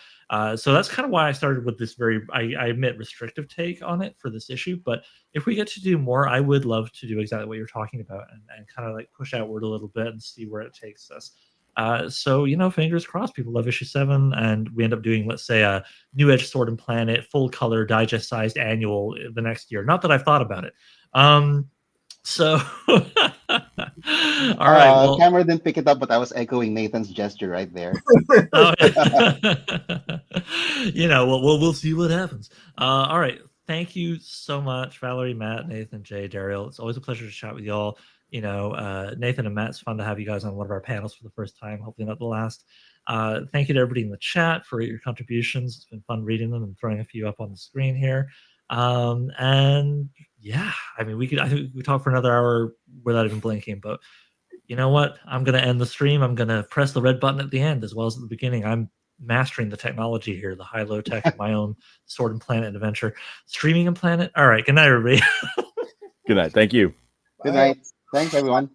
So that's kind of why I started with this I admit, restrictive take on it for this issue. But if we get to do more, I would love to do exactly what you're talking about and kind of like push outward a little bit and see where it takes us. So, fingers crossed, people love issue 7, and we end up doing, let's say, a New Edge Sword and Planet full color digest sized annual the next year. Not that I've thought about it. So, all right. Well, Camera didn't pick it up, but I was echoing Nathan's gesture right there. oh, we'll see what happens. All right. Thank you so much, Valerie, Matt, Nathan, Jay, Daryl. It's always a pleasure to chat with y'all. Nathan and Matt, it's fun to have you guys on one of our panels for the first time, hopefully not the last. Thank you to everybody in the chat for your contributions. It's been fun reading them and throwing a few up on the screen here. And yeah, I mean, I think we could talk for another hour without even blinking, but you know what? I'm going to end the stream. I'm going to press the red button at the end as well as at the beginning. I'm mastering the technology here, the high-low tech of my own Sword and Planet adventure. Streaming and Planet. All right. Good night, everybody. Good night. Thank you. Good night. Thanks, everyone.